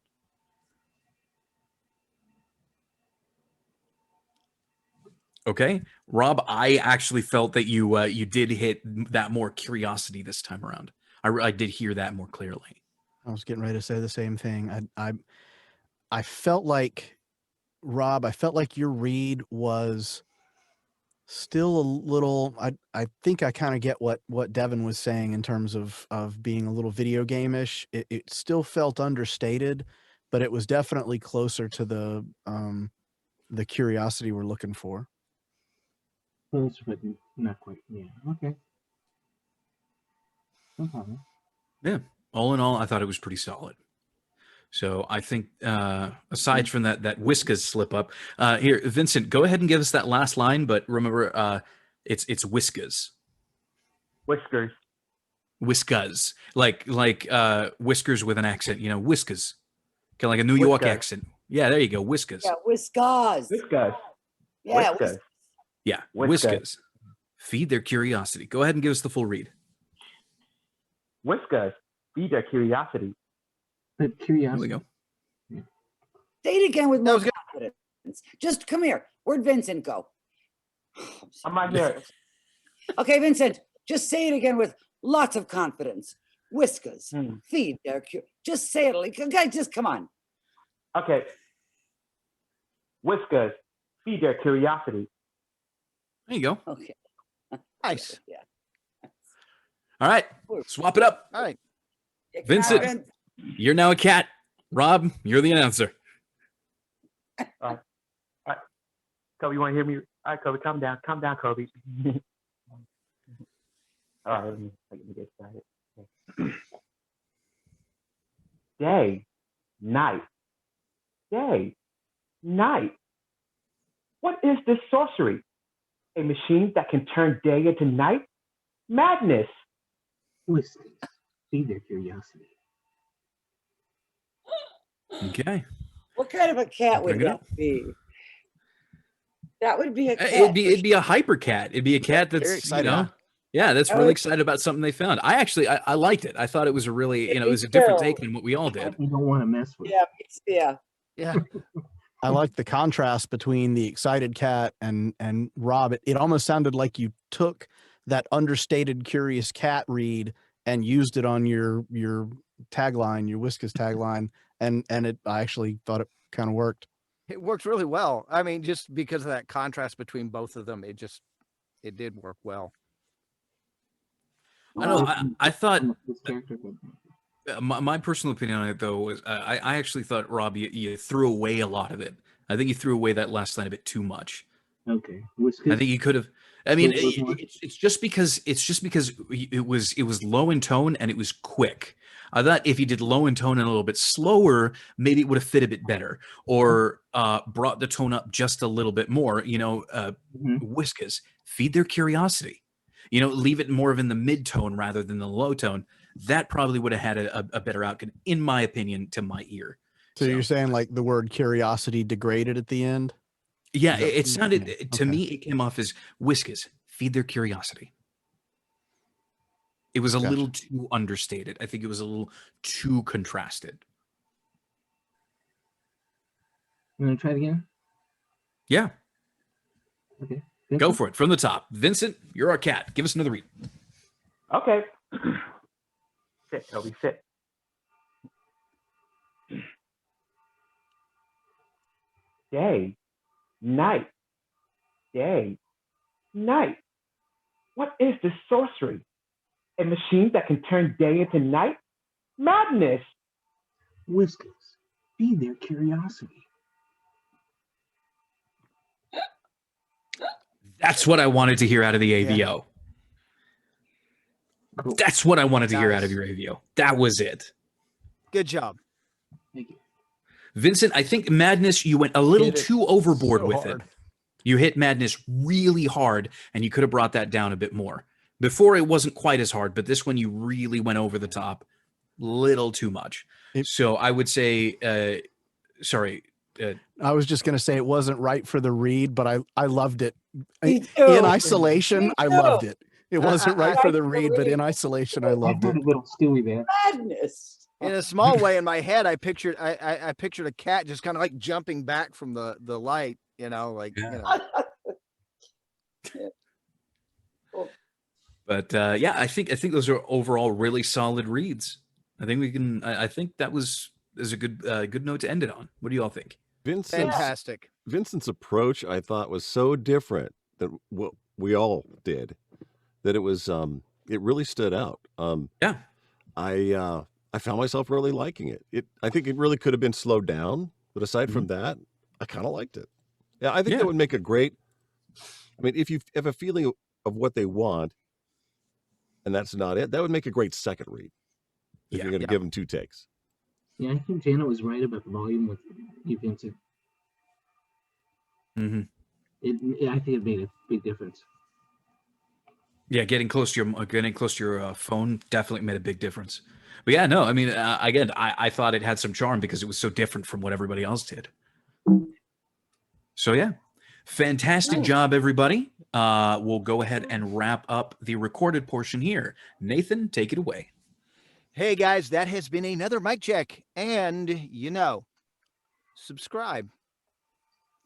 Okay, Rob, I actually felt that you did hit that more curiosity this time around. I did hear that more clearly. I was getting ready to say the same thing. I felt like, Rob, I felt like your read was still a little. I think I kind of get what Devin was saying in terms of being a little video game-ish. It still felt understated, but it was definitely closer to the curiosity we're looking for. Close, but not quite. Yeah. Okay. No problem. Yeah. All in all, I thought it was pretty solid. So I think aside from that Whiskas slip up, here, Vincent, go ahead and give us that last line, but remember it's Whiskas. Whiskers. Whiskas. Like whiskers with an accent, you know, Whiskas. Kind of like a New York Whiskas. accent. Yeah, there you go. Whiskas. Yeah, Whiskas. Whiskas. Yeah, Whiskas. Yeah, Whiskas. Whiskas. Feed their curiosity. Go ahead and give us the full read. Whiskas. Feed their curiosity. But There curiosity. we go. Say it again with more was good. confidence. Just come here. Where'd Vincent go? I'm not here. Okay, Vincent, just say it again with lots of confidence. Whiskas. Hmm. Feed their just say it. Like, okay, just come on. Okay. Whiskas. Feed their curiosity. There you go. Okay. Nice. Yeah. All right. Swap it up. All right. Vincent, you're now a cat. Rob, you're the announcer. Kobe, you want to hear me? All right, Kobe, calm down. Calm down, Kobe. All right, let me get started. Day, night, day, night. What is this sorcery? A machine that can turn day into night? Madness. Whiskers. Feed their curiosity. Okay. What kind of a cat would Bring it that up. be? That would be a cat. It'd be a hyper cat. It'd be a cat Very that's, excited, you know, huh? yeah, that's I really would- excited about something they found. I liked it. I thought it was a really, you know, it Me was a different too. take than what we all did. You don't want to mess with. Yeah, yeah. Yeah. I like the contrast between the excited cat and Rob. It almost sounded like you took that understated curious cat read and used it on your tagline, your Whiskas tagline, and I actually thought it kind of worked. It worked really well. I mean, just because of that contrast between both of them, it did work well. I know. I thought This character, but my personal opinion on it though was I actually thought Rob you threw away a lot of it. I think you threw away that last line a bit too much. okay. Whiskers. I think you could have. I mean, Wait, what? it's just because it was low in tone and it was quick. I thought if you did low in tone and a little bit slower, maybe it would have fit a bit better, or brought the tone up just a little bit more. You know, Whiskas, feed their curiosity. You know, leave it more of in the mid tone rather than the low tone. That probably would have had a better outcome, in my opinion, to my ear. So you're saying like the word curiosity degraded at the end? Yeah, Is that- it sounded okay, to okay. me. It came off as Whiskas, feed their curiosity. It was a Gotcha. little too understated. I think it was a little too contrasted. You want to try it again? Yeah, Okay. go for it from the top. Vincent, you're our cat. Give us another read. Okay. Sit, Toby, sit. Day, night, day, night. What is this sorcery? A machine that can turn day into night? Madness. Whiskers. Feed their curiosity. That's what I wanted to hear out of the AVO. Cool. That's what I wanted to hear out of Nice. your AVO. That was it. Good job. Thank you. Vincent, I think Madness, you went a little Hit it too overboard so with hard. it. You hit Madness really hard, and you could have brought that down a bit more. Before it wasn't quite as hard, but this one you really went over the top, little too much. So I would say, sorry. I was just going to say it wasn't right for the read, but I loved it. Me In too. isolation, Me I too. loved it. It wasn't right for the read, but in read. isolation, I loved it. Little Stewie there. Madness. In a small way, in my head, I pictured I pictured a cat just kind of like jumping back from the light, you know, like you know. But yeah, I think those are overall really solid reads. I think we can. I think that is a good note to end it on. What do you all think? Fantastic. Vincent's approach, I thought, was so different than what we all did that it was it really stood out. Yeah, I found myself really liking it. I think it really could have been slowed down, but aside from that, I kind of liked it. Yeah, I think that would make a great. I mean, if you have a feeling of what they want, and that's not it, that would make a great second read. If you're going to give them 2 takes. Yeah, I think Jana was right about the volume with you, Vincent. Mm-hmm. I think it made a big difference. Yeah, getting close to your phone definitely made a big difference. But yeah, no, I mean, again, I thought it had some charm because it was so different from what everybody else did. So yeah, fantastic job, everybody. We'll go ahead and wrap up the recorded portion here. Nathan, take it away. Hey guys, that has been another mic check, and subscribe,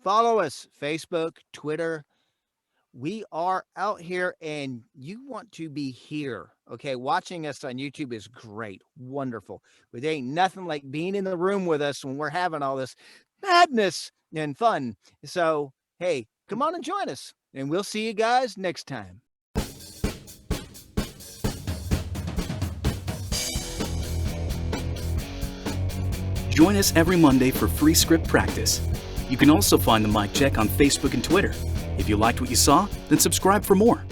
follow us, Facebook, Twitter. We are out here, and you want to be here. Okay, watching us on YouTube is great, wonderful, but there ain't nothing like being in the room with us when we're having all this madness and fun. So hey, come on and join us, and we'll see you guys next time. Join us every Monday for free script practice. You can also find the Mic Check on Facebook and Twitter. If you liked what you saw, then subscribe for more.